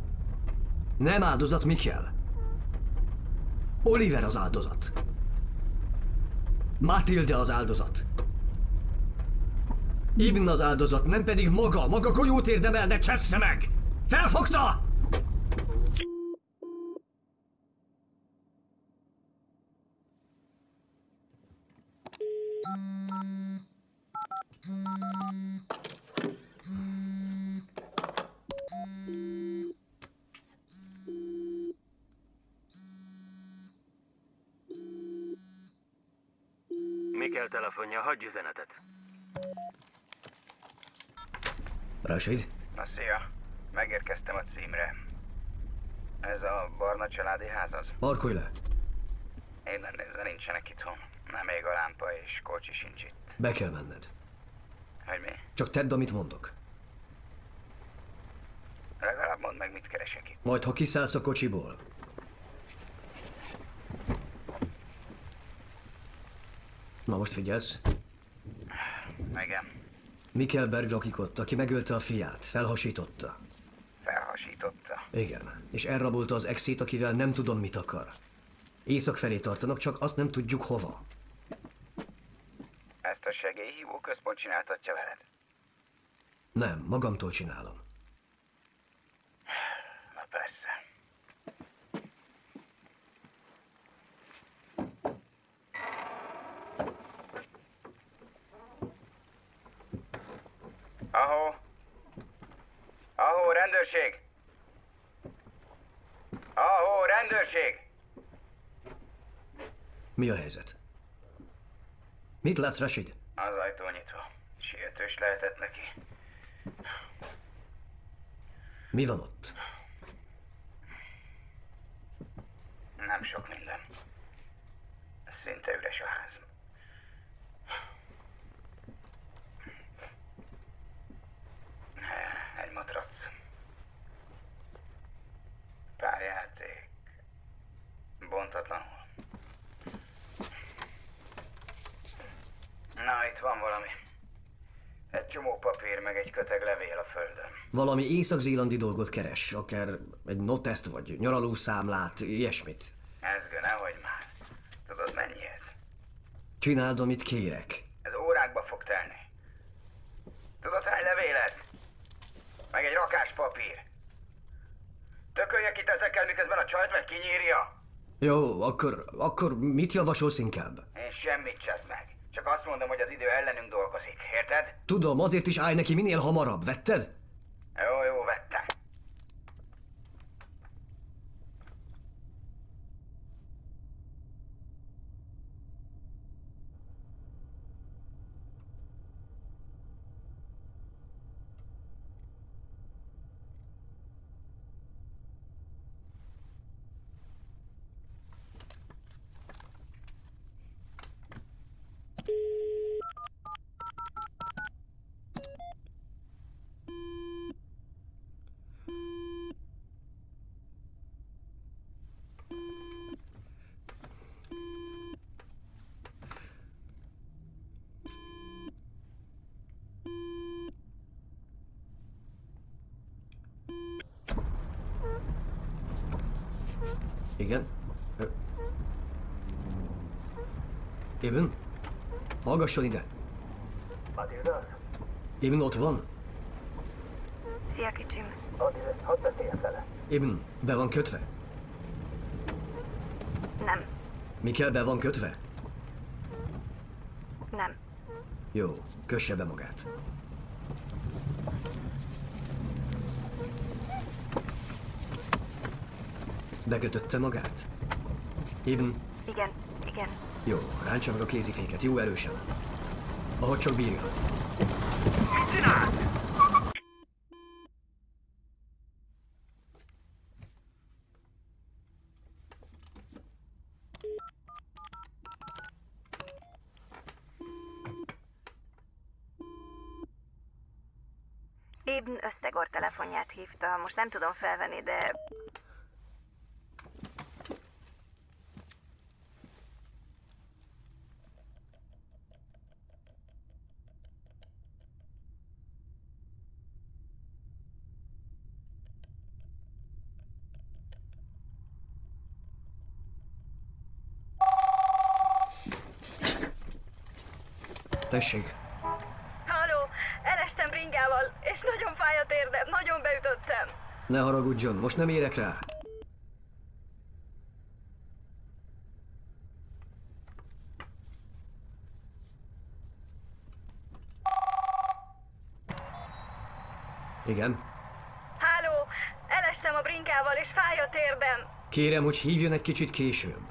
Nem áldozat, mi kell? Oliver az áldozat. Matilda az áldozat. Ibn az áldozat, nem pedig maga. Maga golyót érdemel, de csessze meg! Felfogta! Mikkel telefonja, hagyj üzenetet. Rashid? Na szia, megérkeztem a címre. Ez a Barna családi ház az? Parkolj le! Innen nézve nincsenek itthon. Nem ég a lámpa és kocsi sincs itt. Be kell menned. Hogy mi? Csak tedd, amit mondok. Legalább mondd meg, mit keresek itt. Majd, ha kiszállsz a kocsiból. Na most figyelsz? Igen. Mikkelberg lakik ott, aki megölte a fiát. Felhasította. Felhasította. Igen. És elrabolta az exét, akivel nem tudom, mit akar. Észak felé tartanak, csak azt nem tudjuk hova. Ezt a segélyhívó központ csináltatja veled? Nem, magamtól csinálom. Na persze. Ahó! Ahó, rendőrség! Ahó, rendőrség! Mi a helyzet? Mit látsz, Rashid? Az ajtó nyitva. Sietős lehetett neki. Mi van ott? Nem sok minden. Szinte üres a ház. Egy matrac. Pár játék. Bontatlanul. csomó papír, meg egy köteg levél a földön. Valami észak-zélandi dolgot keres, akár egy noteszt vagy nyaralószámlát, ilyesmit. Ezgő, nehogy már. Tudod, mennyi ez? Csináld, amit kérek. Ez órákba fog telni. Tudod, hány levélet? Meg egy rakás papír. Tököljek itt ezekkel, miközben a csajt meg kinyírja? Jó, akkor mit javasolsz inkább? Én semmit csesz meg. Csak azt mondom, hogy az idő ellenünk dolgozik. Érted? Tudom, azért is állj neki minél hamarabb, vetted? Jó, vettem. Igen? Eben? Hallgasson ide! Matilda? Eben ott van? Szia, kicsim. Hadd beszéljen vele. Eben, be van kötve? Nem, Mikkel be van kötve? nem. Jó, kösse be magát. Bekötötte magát? Eben, Igen, igen. jó, ráncsa meg a kéziféket, jó erősen. Ahogy csak bírja. Mit csinál? Ibn Ösztegor telefonját hívta. Most nem tudom felvenni, de... Tessék, Halló, elestem bringával, és nagyon fáj a térdem, nagyon beütöttem. ne haragudjon, most nem érek rá. Igen? Halló, elestem a bringával, és fáj a térdem. Kérem, hogy hívjon egy kicsit később.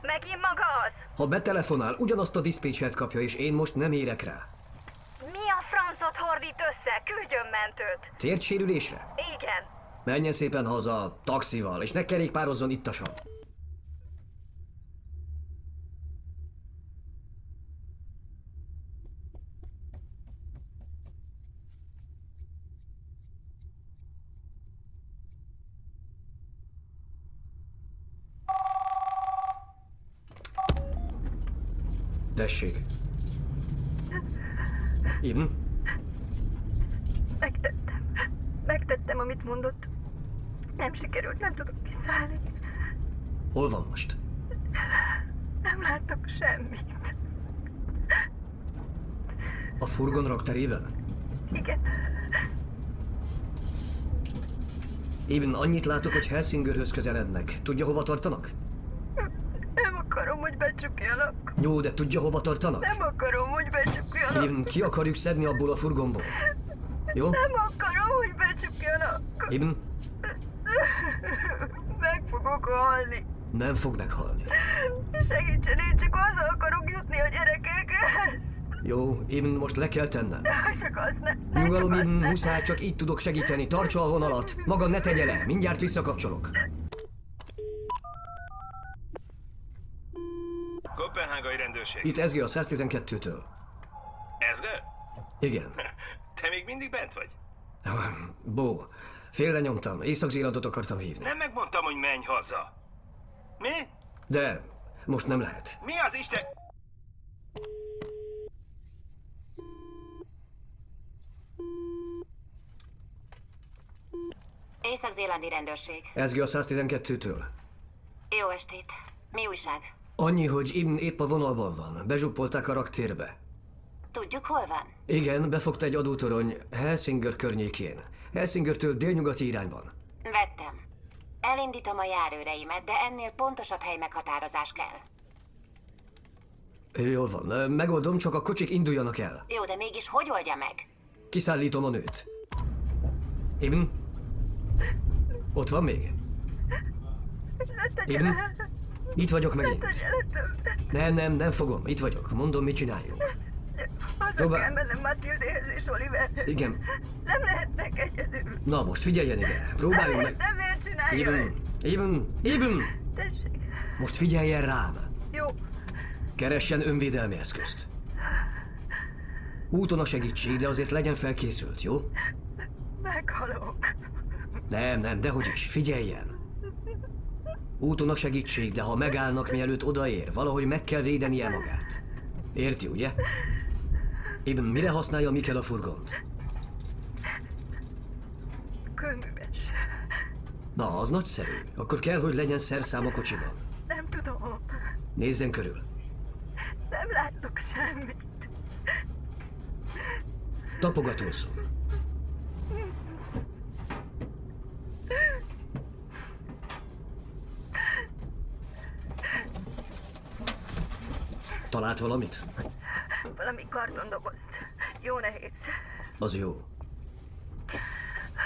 Megint maga az? Ha betelefonál, ugyanazt a diszpécsert kapja, és én most nem érek rá. Mi a francot hordít össze? Küldjön mentőt. Térdsérülésre? Igen. Menjen szépen haza, taxival, és ne kerékpározzon ittasan. Tessék. Ibn? Megtettem, amit mondott. Nem sikerült, nem tudok kiszállni. Hol van most? Nem látok semmit. A furgon rakterében? Igen. Ibn, annyit látok, hogy Helsingörhöz közelednek. Tudja, hova tartanak? Nem akarom, hogy becsukjanak. Jó, de tudja, hova tartanak? Nem akarom, hogy becsukjanak. Ibn, ki akarjuk szedni abból a furgonból. Jó? Nem akarom, hogy becsukjanak. Ibn, Meg fogok halni. nem fog meghalni. Segítsen, én csak haza akarok jutni a gyerekekhez. Jó, Ibn, most le kell tennem. Csak azt ne. Nyugalom, Ibn, muszáj, csak így tudok segíteni. Tartsa a vonalat. Maga ne tegye le. Mindjárt visszakapcsolok. Kopenhágai rendőrség. Itt Ezgi a 112-től. Ezge? Igen. Te még mindig bent vagy? Bó, félre nyomtam. Észak-Zélandot akartam hívni. Nem megmondtam, hogy menj haza. Mi? De most nem lehet. Mi az Isten... észak-zélandi rendőrség. SG a 112-től. Jó estét. Mi újság? Annyi, hogy Ibn épp a vonalban van. Bezsuppolták a raktérbe. Tudjuk, hol van? Igen, befogta egy adótorony Helsingör környékén. Helsingörtől délnyugati irányban. Vettem. Elindítom a járőreimet, de ennél pontosabb helymeghatározás kell. Jól van, megoldom, csak a kocsik induljanak el. Jó, de mégis hogy oldja meg? Kiszállítom a nőt. Ibn? Ott van még? Ibn? Itt vagyok megint. Nem fogom. Itt vagyok. Mondom, mit csináljunk. Haza kell mennem Matildéhez és Oliverhez. Igen. Nem lehetnek egyedül. Na most figyeljen ide. Próbáljunk meg. Nem miért csinálja Ibn! Tessék. Most figyeljen rám. Jó. Keressen önvédelmi eszközt. Úton a segítség, de azért legyen felkészült, jó? Meghalok. Nem, dehogy is. Figyeljen. Úton a segítség, de ha megállnak, mielőtt odaér, valahogy meg kell védenie magát. Érti, ugye? Ibn, mire használja Mikkel a furgont? Kőműves. Na, az nagyszerű. Akkor kell, hogy legyen szerszám a kocsiban. Nem tudom. Nézzen körül. Nem látok semmit. Tapogatózzon. Talált valamit? Valami kartondobozt. Jó nehéz. Az jó.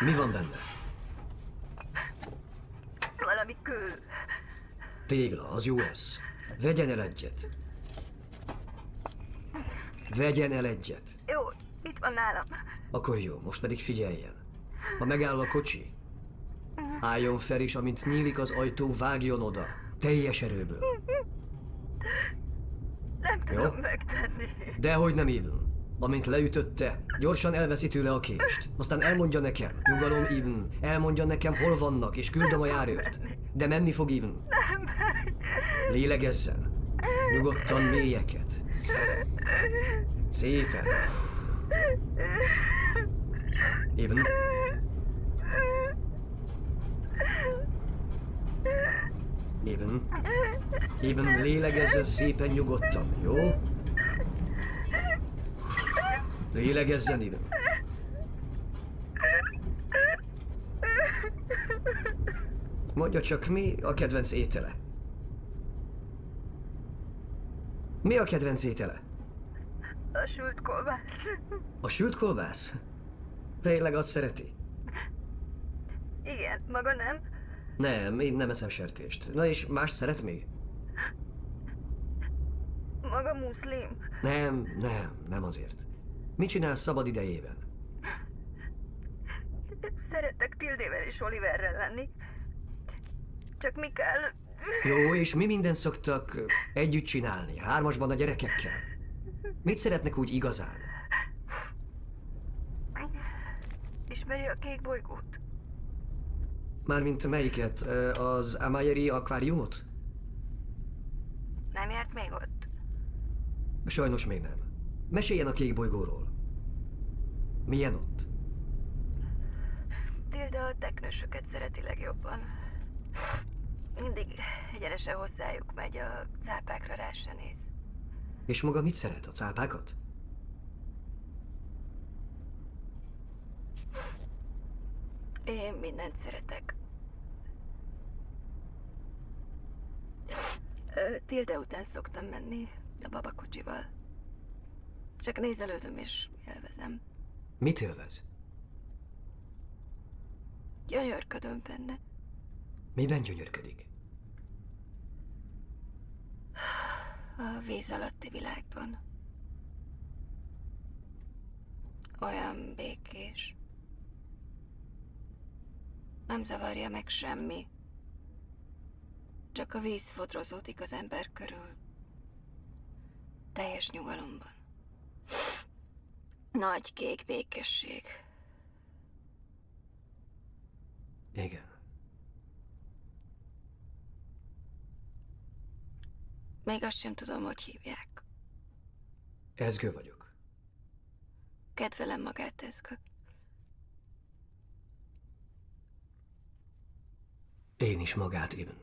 Mi van benne? Valami kő. Tégla, az jó lesz. Vegyen el egyet. Vegyen el egyet. Jó, itt van nálam. Akkor jó, most pedig figyeljen. Ha megáll a kocsi, álljon fel, és amint nyílik az ajtó, vágjon oda. Teljes erőből. Nem Jó? tudom megtenni. Dehogy nem, Ibn. Amint leütötte, gyorsan elveszi tőle a kést. Aztán elmondja nekem, nyugalom, Ibn. Elmondja nekem, hol vannak, és küldöm a járőrt. De menni fog, Ibn. Nem. Lélegezzen. Nyugodtan mélyeket. Szépen. Ibn. Ibn, lélegezzen szépen nyugodtan, jó? Lélegezzen, Ibn. Mondja csak, mi a kedvenc étele? Mi a kedvenc étele? A sült kolbász. A sült kolbász? Tényleg azt szereti? Igen, maga nem? Nem, én nem eszem sertést. Na és más szeret még? Maga muszlim? Nem azért. Mit csinál szabad idejében? Szerettek Tildével és Oliverrel lenni. Csak mi kell... Jó, és mi mindent szoktak együtt csinálni, hármasban a gyerekekkel? Mit szeretnek úgy igazán? Ismeri a kék bolygót? Mármint melyiket? Az Amayeri akváriumot? Nem járt még ott? Sajnos még nem. Meséljen a kék bolygóról. Milyen ott? Tilda a teknősöket szereti legjobban. Mindig egyenesen hozzájuk megy, a cápákra rá se néz. És maga mit szeret? A cápákat? Én mindent szeretek. Tilde után szoktam menni a babakocsival. Csak nézelődöm és élvezem. Mit élvez? Gyönyörködöm benne. Miben gyönyörködik? A víz alatti világban. Olyan békés. Nem zavarja meg semmi. Csak a víz fodrozódik az ember körül. Teljes nyugalomban. Nagy kék békesség. Igen. Még azt sem tudom, hogy hívják. Ezgő vagyok. Kedvelem magát, Ezgő. Én is magát, Eben.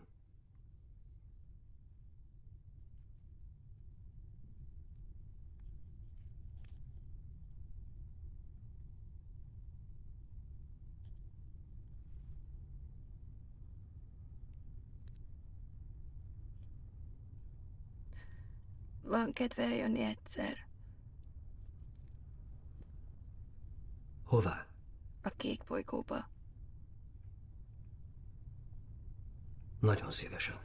Van kedve eljönni egyszer Hová? a kék bolygóba. Nagyon szívesen.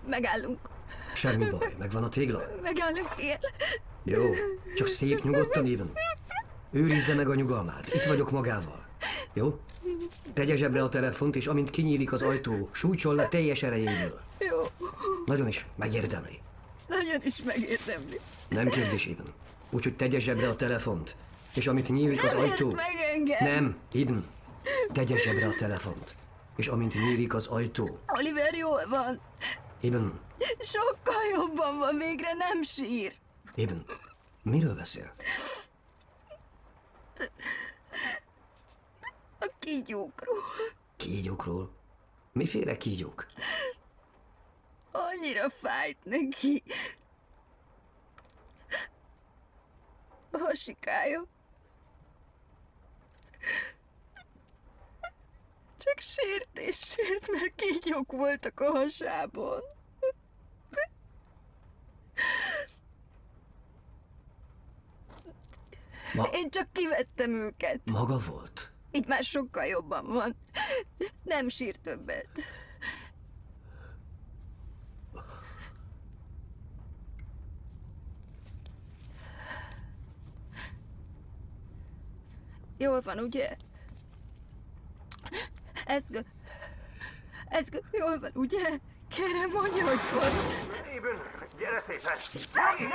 Megállunk. Semmi baj, megvan a tégla? Megállunk, ilyen. Jó, csak szép nyugodtan, Eben. Őrizze meg a nyugalmát, itt vagyok magával. Jó? Tegye zsebre a telefont, és amint kinyílik az ajtó, sújtson le teljes erejéből. Jó. Nagyon is megérdemli. Nagyon is megérdemli. Nem kérdés, Eben. Úgyhogy tegye zsebre a telefont, és amint nyílik az Nem ért ajtó... meg engem. Nem, Eben. Tegye zsebre a telefont, és amint nyílik az ajtó... Oliver jól van. Eben, Sokkal jobban van, végre nem sír. Eben, miről beszél? A kígyókról. Kígyókról? Miféle kígyók? Annyira fájt neki. A hasikája. Csak sért és sért, mert kígyók voltak a hasában. Én csak kivettem őket. Maga volt? Így már sokkal jobban van. Nem sír többet. Jól van, ugye? Eszgő, jól van, ugye? Kérem, mondja, hogy van. Eben, gyere szépen!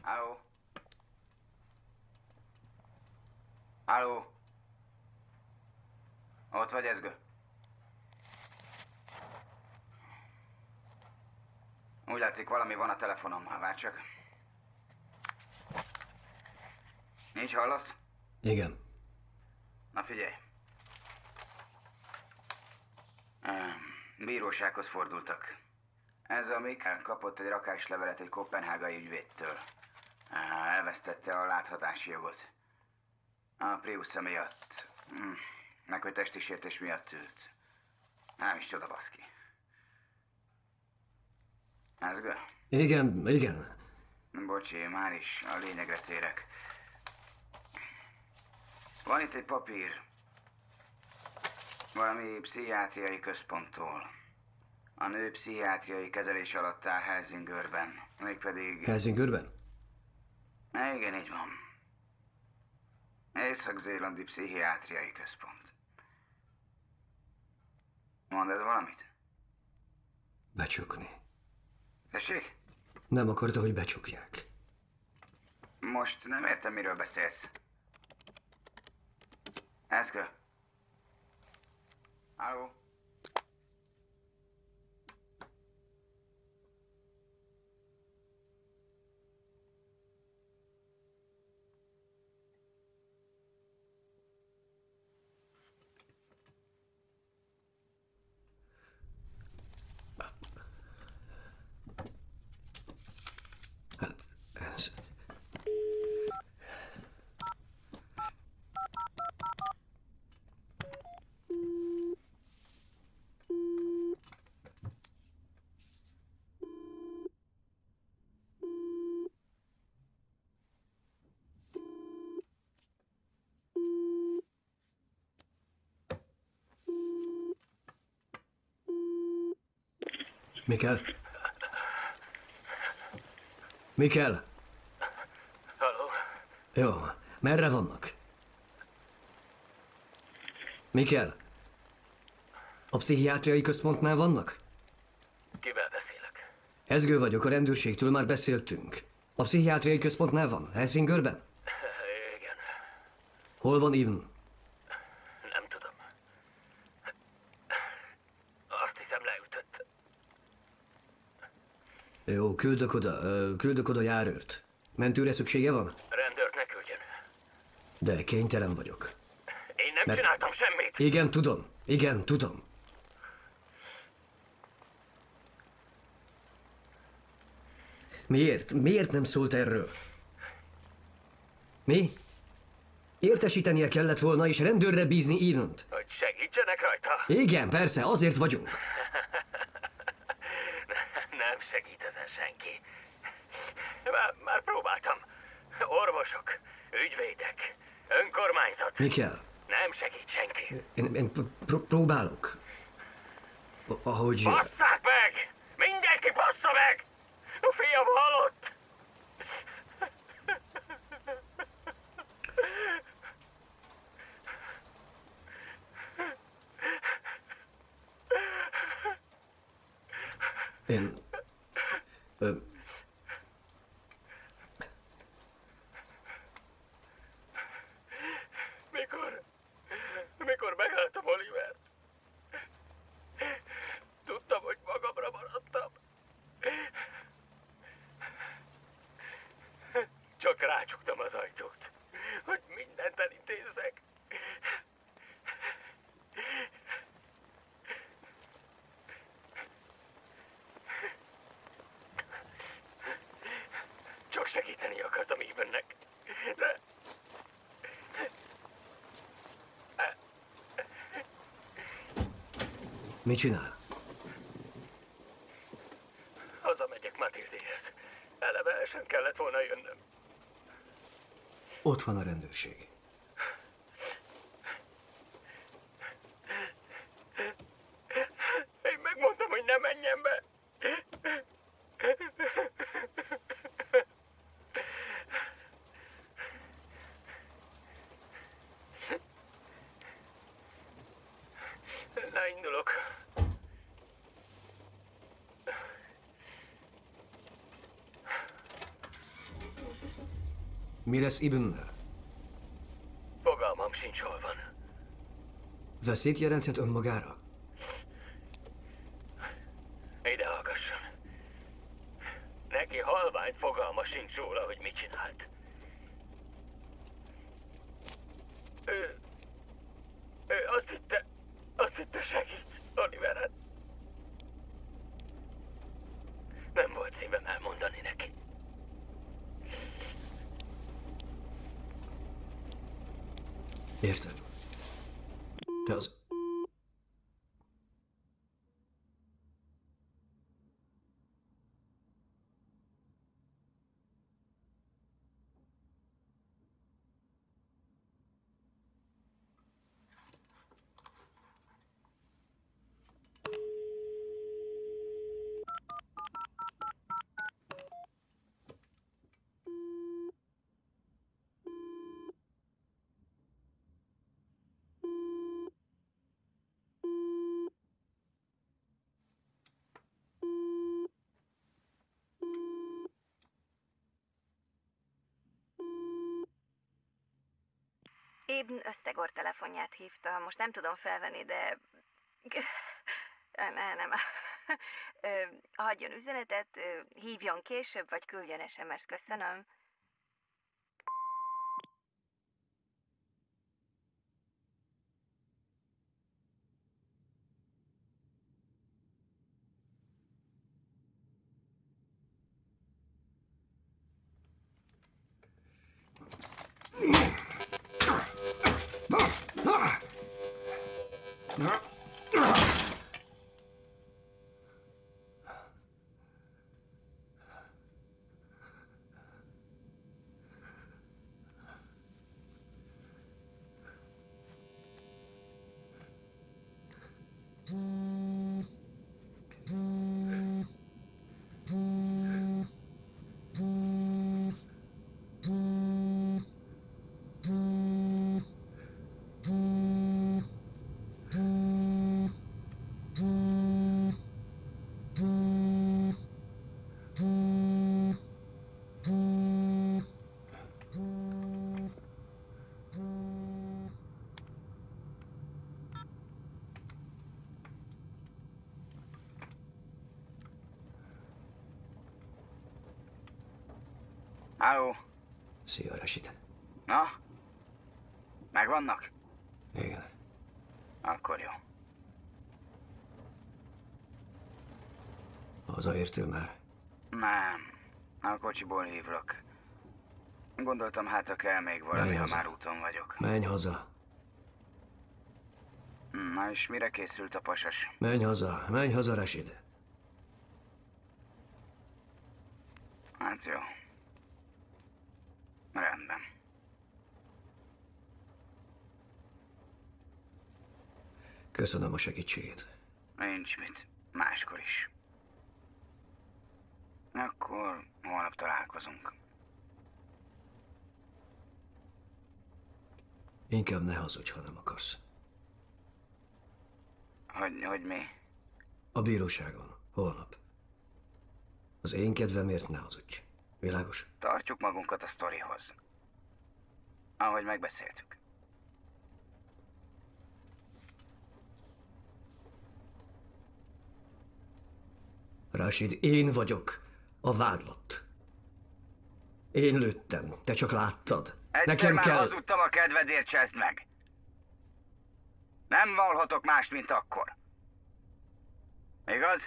Halló? Halló? Ott vagy, Eszgő? Úgy látszik, valami van a telefonommal, várj csak. Nincs, hallasz? Igen. Na figyelj. Bírósághoz fordultak. Ez a Mikael kapott egy rakáslevelet egy koppenhágai ügyvédtől. Elvesztette a láthatási jogot. A Priusza miatt. Meg hogy testi sértés miatt ült. Nem is csoda, baszki. Eszgő? Igen. Bocsi, már is a lényegre térek. Van itt egy papír. Valami pszichiátriai központtól. A nő pszichiátriai kezelés alatt áll Helsingörben. Mégpedig... Helsingörben? Igen, így van. Észak-zélandi pszichiátriai központ. Mondd ez valamit? Becsukni. Tessék? Nem akarta, hogy becsukják. Most nem értem, miről beszélsz. Eszkö? Halló? Mi kell? Mi kell? Halló? Jó, merre vannak? Mi kell? A pszichiátriai központnál vannak? Kivel beszélek? Ezgő vagyok, a rendőrségtől már beszéltünk. A pszichiátriai központnál van? Helsingörben? Igen. Hol van Ibn? Nem tudom. Azt hiszem leütött. Jó, küldök oda járőrt. Mentőre szüksége van? Rendőrt ne küldjön. De kénytelen vagyok. Én nem csináltam semmit. Igen, tudom. Miért nem szólt erről? Mi? Értesítenie kellett volna és rendőrre bízni Ibnt. Hogy segítsenek rajta? Igen, persze, azért vagyunk. Nem segít ezen senki. Már próbáltam. Orvosok, ügyvédek, önkormányzat. Mi kell? Nem segít senki. Én próbálok. Ahogy... Basszák meg! Mindenki bassza meg! A fiam halott! Én... Mikor megálltam Olivert, tudtam, hogy magamra maradtam. Csak rácsuktam az ajtót, hogy mindent elintézzek. Csak segíteni akartam Ebennek, de... Mit csinál? Hazamegyek Matildéhez. Eleve el sem kellett volna jönnöm. Ott van a rendőrség. Én megmondtam, hogy ne menjen be. Leindulok. Mi lesz Ibnnel? Fogalmam sincs, hol van. Veszélyt jelenthet önmagára? Ide hallgasson. Neki halvány fogalma sincs róla, hogy mit csinált. Ő azt hitte segít Oliveren. Nem volt szívem elmondani neki. Értem. De az... Eben Ösztegor telefonját hívta. Most nem tudom felvenni, de... Nem. Hagyjon üzenetet, hívjon később, vagy küldjön SMS-t. Köszönöm. Halló? Szia, Rashid. Na? Megvannak? Igen. Akkor jó. Hazaértél már? Nem. A kocsiból hívlak. Gondoltam, hát ha kell még valami, Menj ha haza. már úton vagyok. Menj haza. Na és mire készült a pasas? Menj haza, Rashid. Hát jó. Rendben. Köszönöm a segítségét. Nincs mit. Máskor is. Akkor holnap találkozunk. Inkább ne hazudj, ha nem akarsz. Hogy mi? A bíróságon. Holnap. Az én kedvemért ne hazudj. Világos? Tartjuk magunkat a sztorihoz. Ahogy megbeszéltük. Rashid, én vagyok a vádlott. Én lőttem, te csak láttad. Egyszer Nekem már kell... hazudtam a kedvedért, cseszd meg. Nem vallhatok mást, mint akkor. Igaz?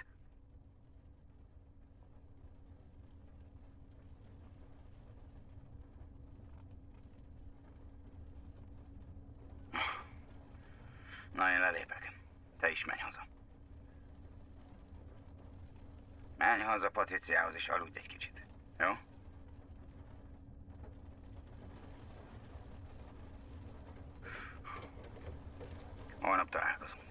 Na, én lelépek. Te is menj haza. Menj haza Patriciához és aludj egy kicsit. Jó? Holnap találkozunk.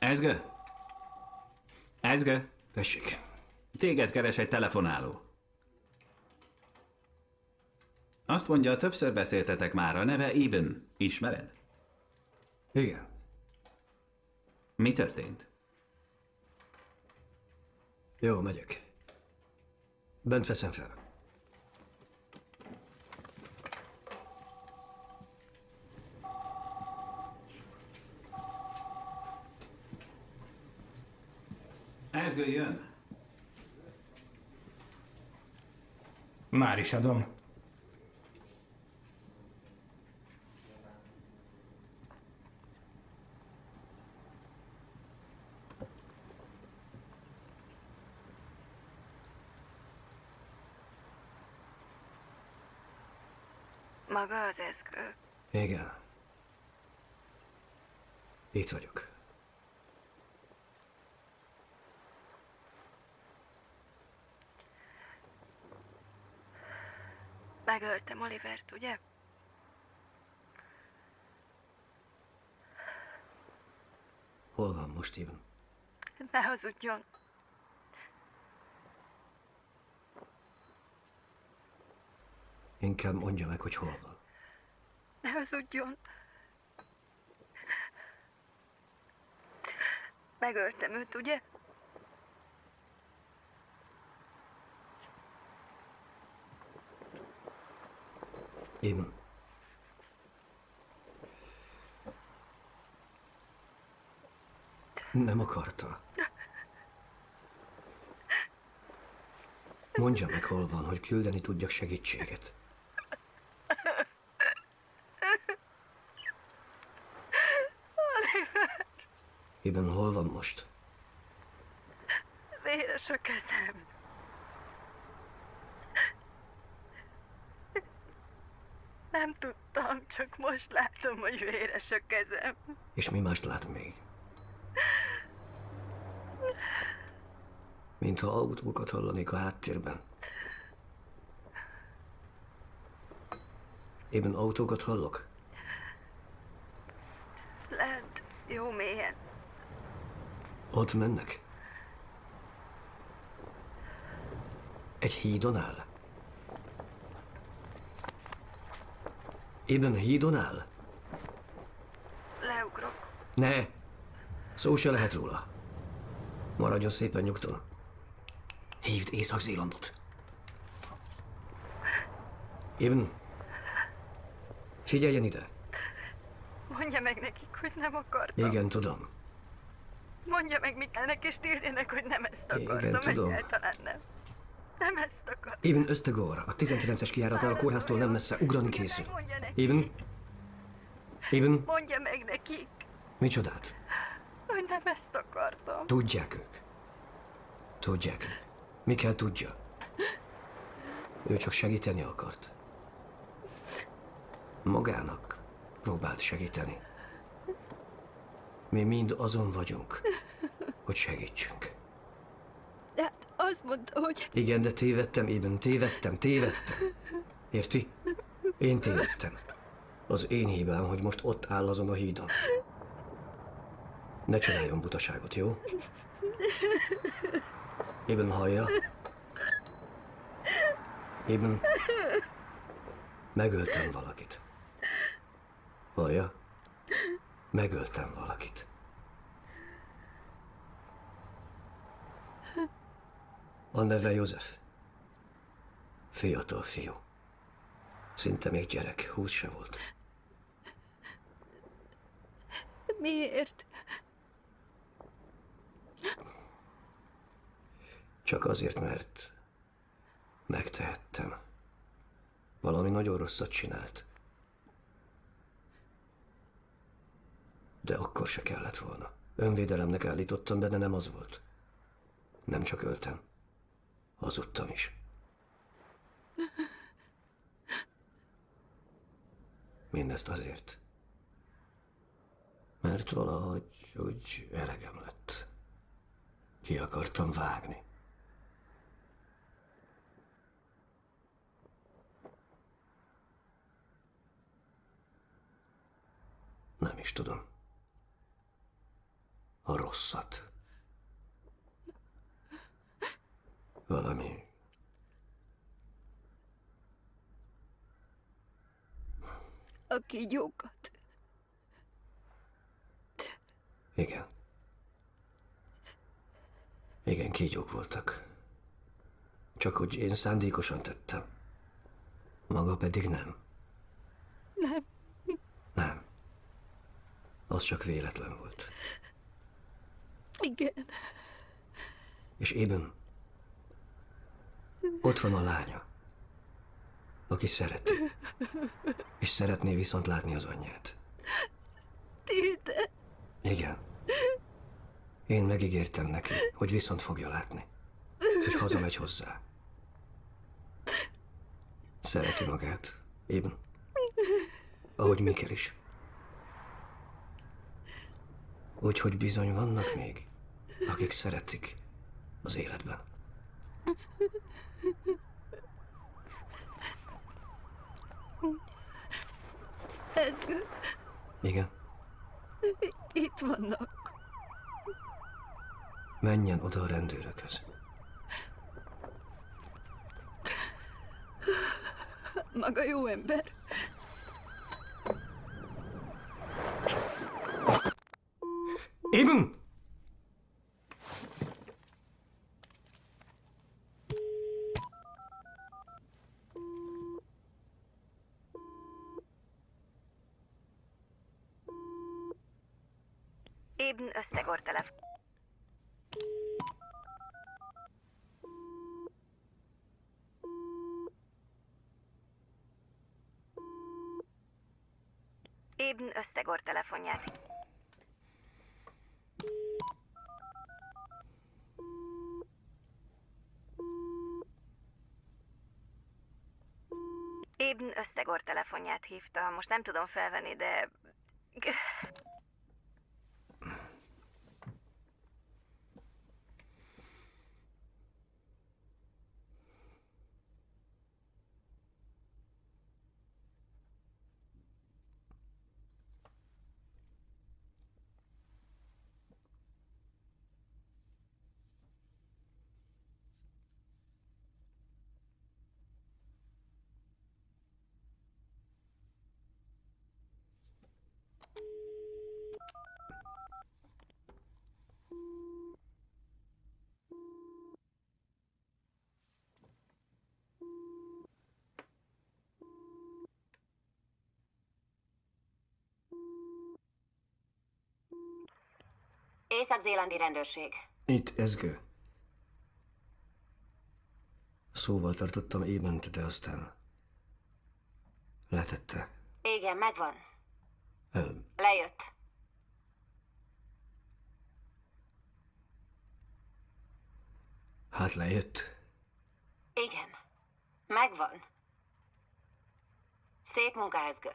Ezge? Ezge? Tessék. Téged keres egy telefonáló. Azt mondja, többször beszéltetek már, a neve Eben. Ismered? Igen. Mi történt? Jó, megyek. Bent veszem fel. Ezge jön. Már is adom. Maga az eszkő. Igen. Itt vagyok. Megöltem Olivert, ugye? Hol van most, Eben? Ne hazudjon. Inkább mondja meg, hogy hol van. Ne hazudjon. Megöltem őt, ugye? Eben. Nem akarta. Mondja meg, hol van, hogy küldeni tudjak segítséget. Eben, hol van most? Véres a kezem. Nem tudtam, csak most látom, hogy véres a kezem. És mi mást lát még? Mintha autókat hallanék a háttérben. Eben, autókat hallok? Lent, jó mélyen. Ott mennek? Egy hídon áll? Eben hídon áll? Leugrok. Ne! Szó se lehet róla. Maradjon szépen nyugton. Hívd Észak-Zélandot. Eben, figyeljen ide. Mondja meg nekik, hogy nem akartam. Igen, tudom. Mondja meg Mikkelnek és Tildének, hogy nem ezt akartam. Igen, tudom. Egyáltalán nem. Nem ezt akartam. Eben Ösztegor, a 19-es kijáratán a kórháztól nem messze, ugrani készül. Eben? Eben? Mondja meg nekik, Micsodát? hogy nem ezt akartam. Tudják ők. Tudják ők. Mikkel tudja. Ő csak segíteni akart. Magának próbált segíteni. Mi mind azon vagyunk, hogy segítsünk. De hát azt mondta, hogy... Igen, de tévedtem, Eben, tévedtem. Érti? Én tévedtem. Az én hibám, hogy most ott áll azon a hídon. Ne csináljon butaságot, jó? Eben hallja? Eben, megöltem valakit. Hallja? Megöltem valakit. A neve József. Fiatal fiú. Szinte még gyerek, 20 se volt. Miért? Csak azért, mert megtehettem. Valami nagyon rosszat csinált. De akkor se kellett volna. Önvédelemnek állítottam be, de nem az volt. Nem csak öltem. Hazudtam is. Mindezt azért. Mert valahogy úgy elegem lett. Ki akartam vágni. Nem is tudom. A rosszat. Valami... A kígyókat. Igen. Igen, kígyók voltak. Csak hogy én szándékosan tettem. Maga pedig nem. Nem. Nem. Az csak véletlen volt. Igen. És Eben, ott van a lánya, aki szereti. És szeretné viszont látni az anyját. Tilde. Igen. Én megígértem neki, hogy viszont fogja látni. És hazamegy hozzá. Szereti magát, Eben. Ahogy Mikkel is. Úgyhogy bizony vannak még, akik szeretik az életben. Eszgő. Igen? Itt vannak. Menjen oda a rendőrökhöz. Maga jó ember. Eben! Eben Ösztegor telefon. Eben Ösztegor telefonját. Eben Ösztegor telefonját hívta. Most nem tudom felvenni, de... Észak-zélandi rendőrség. Itt Ezgő. Szóval tartottam Abent, de aztán letette. Igen, megvan. Lejött. Hát lejött. Igen. Megvan. Szép munka, Ezgő.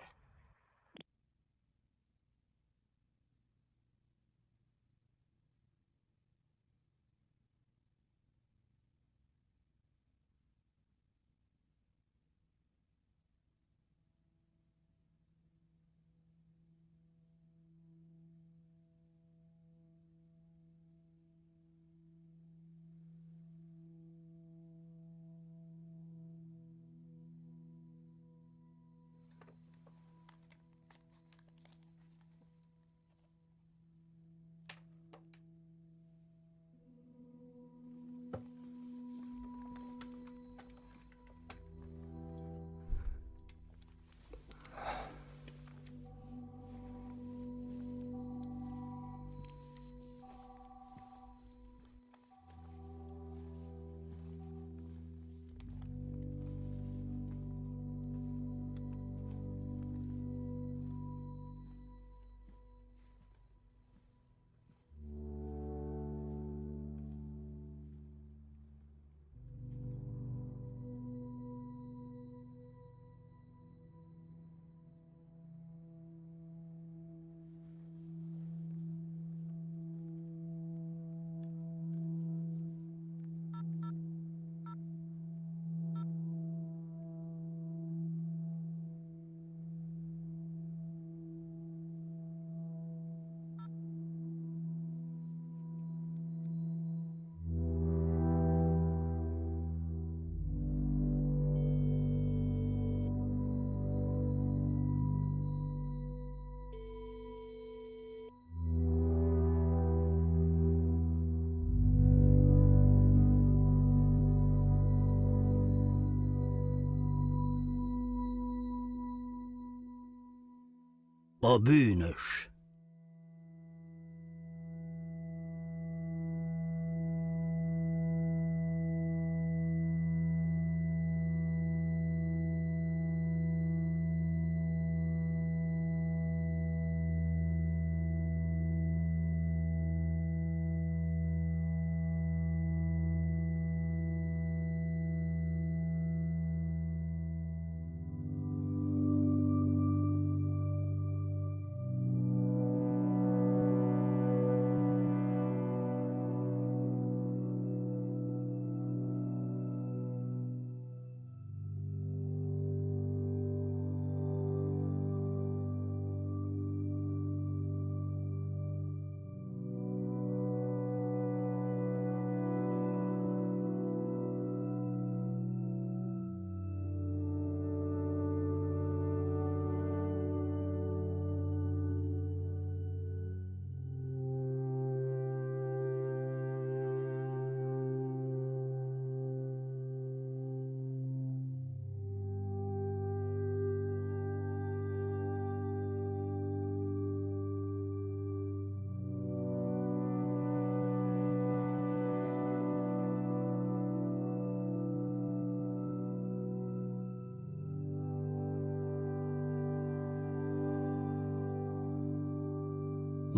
A bűnös.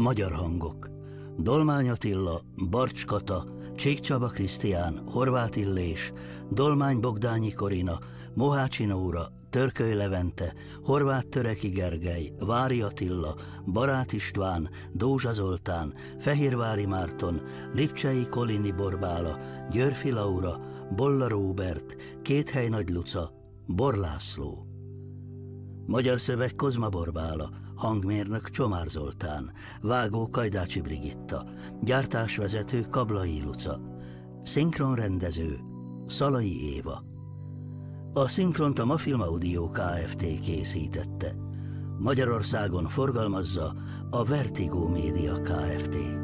Magyar hangok. Dolmány Attila, Barcs Kata, Csík Csaba Krisztián, Horváth Illés, Dolmány Bogdányi Korina, Mohácsi Nóra, Törköly Levente, Horváth Töreki Gergely, Vári Attila, Barát István, Dózsa Zoltán, Fehérvári Márton, Lipcsei Kolini Borbála, Györfi Laura, Bolla Róbert, Kéthely Nagy Luca, Bor László. Magyar szöveg Kozma Borbála, hangmérnök Csomár Zoltán, vágó Kajdácsi Brigitta, gyártásvezető Kablai Luca, szinkronrendező Szalai Éva. A szinkront a Mafilm Audio Kft. Készítette. Magyarországon forgalmazza a Vertigo Média Kft.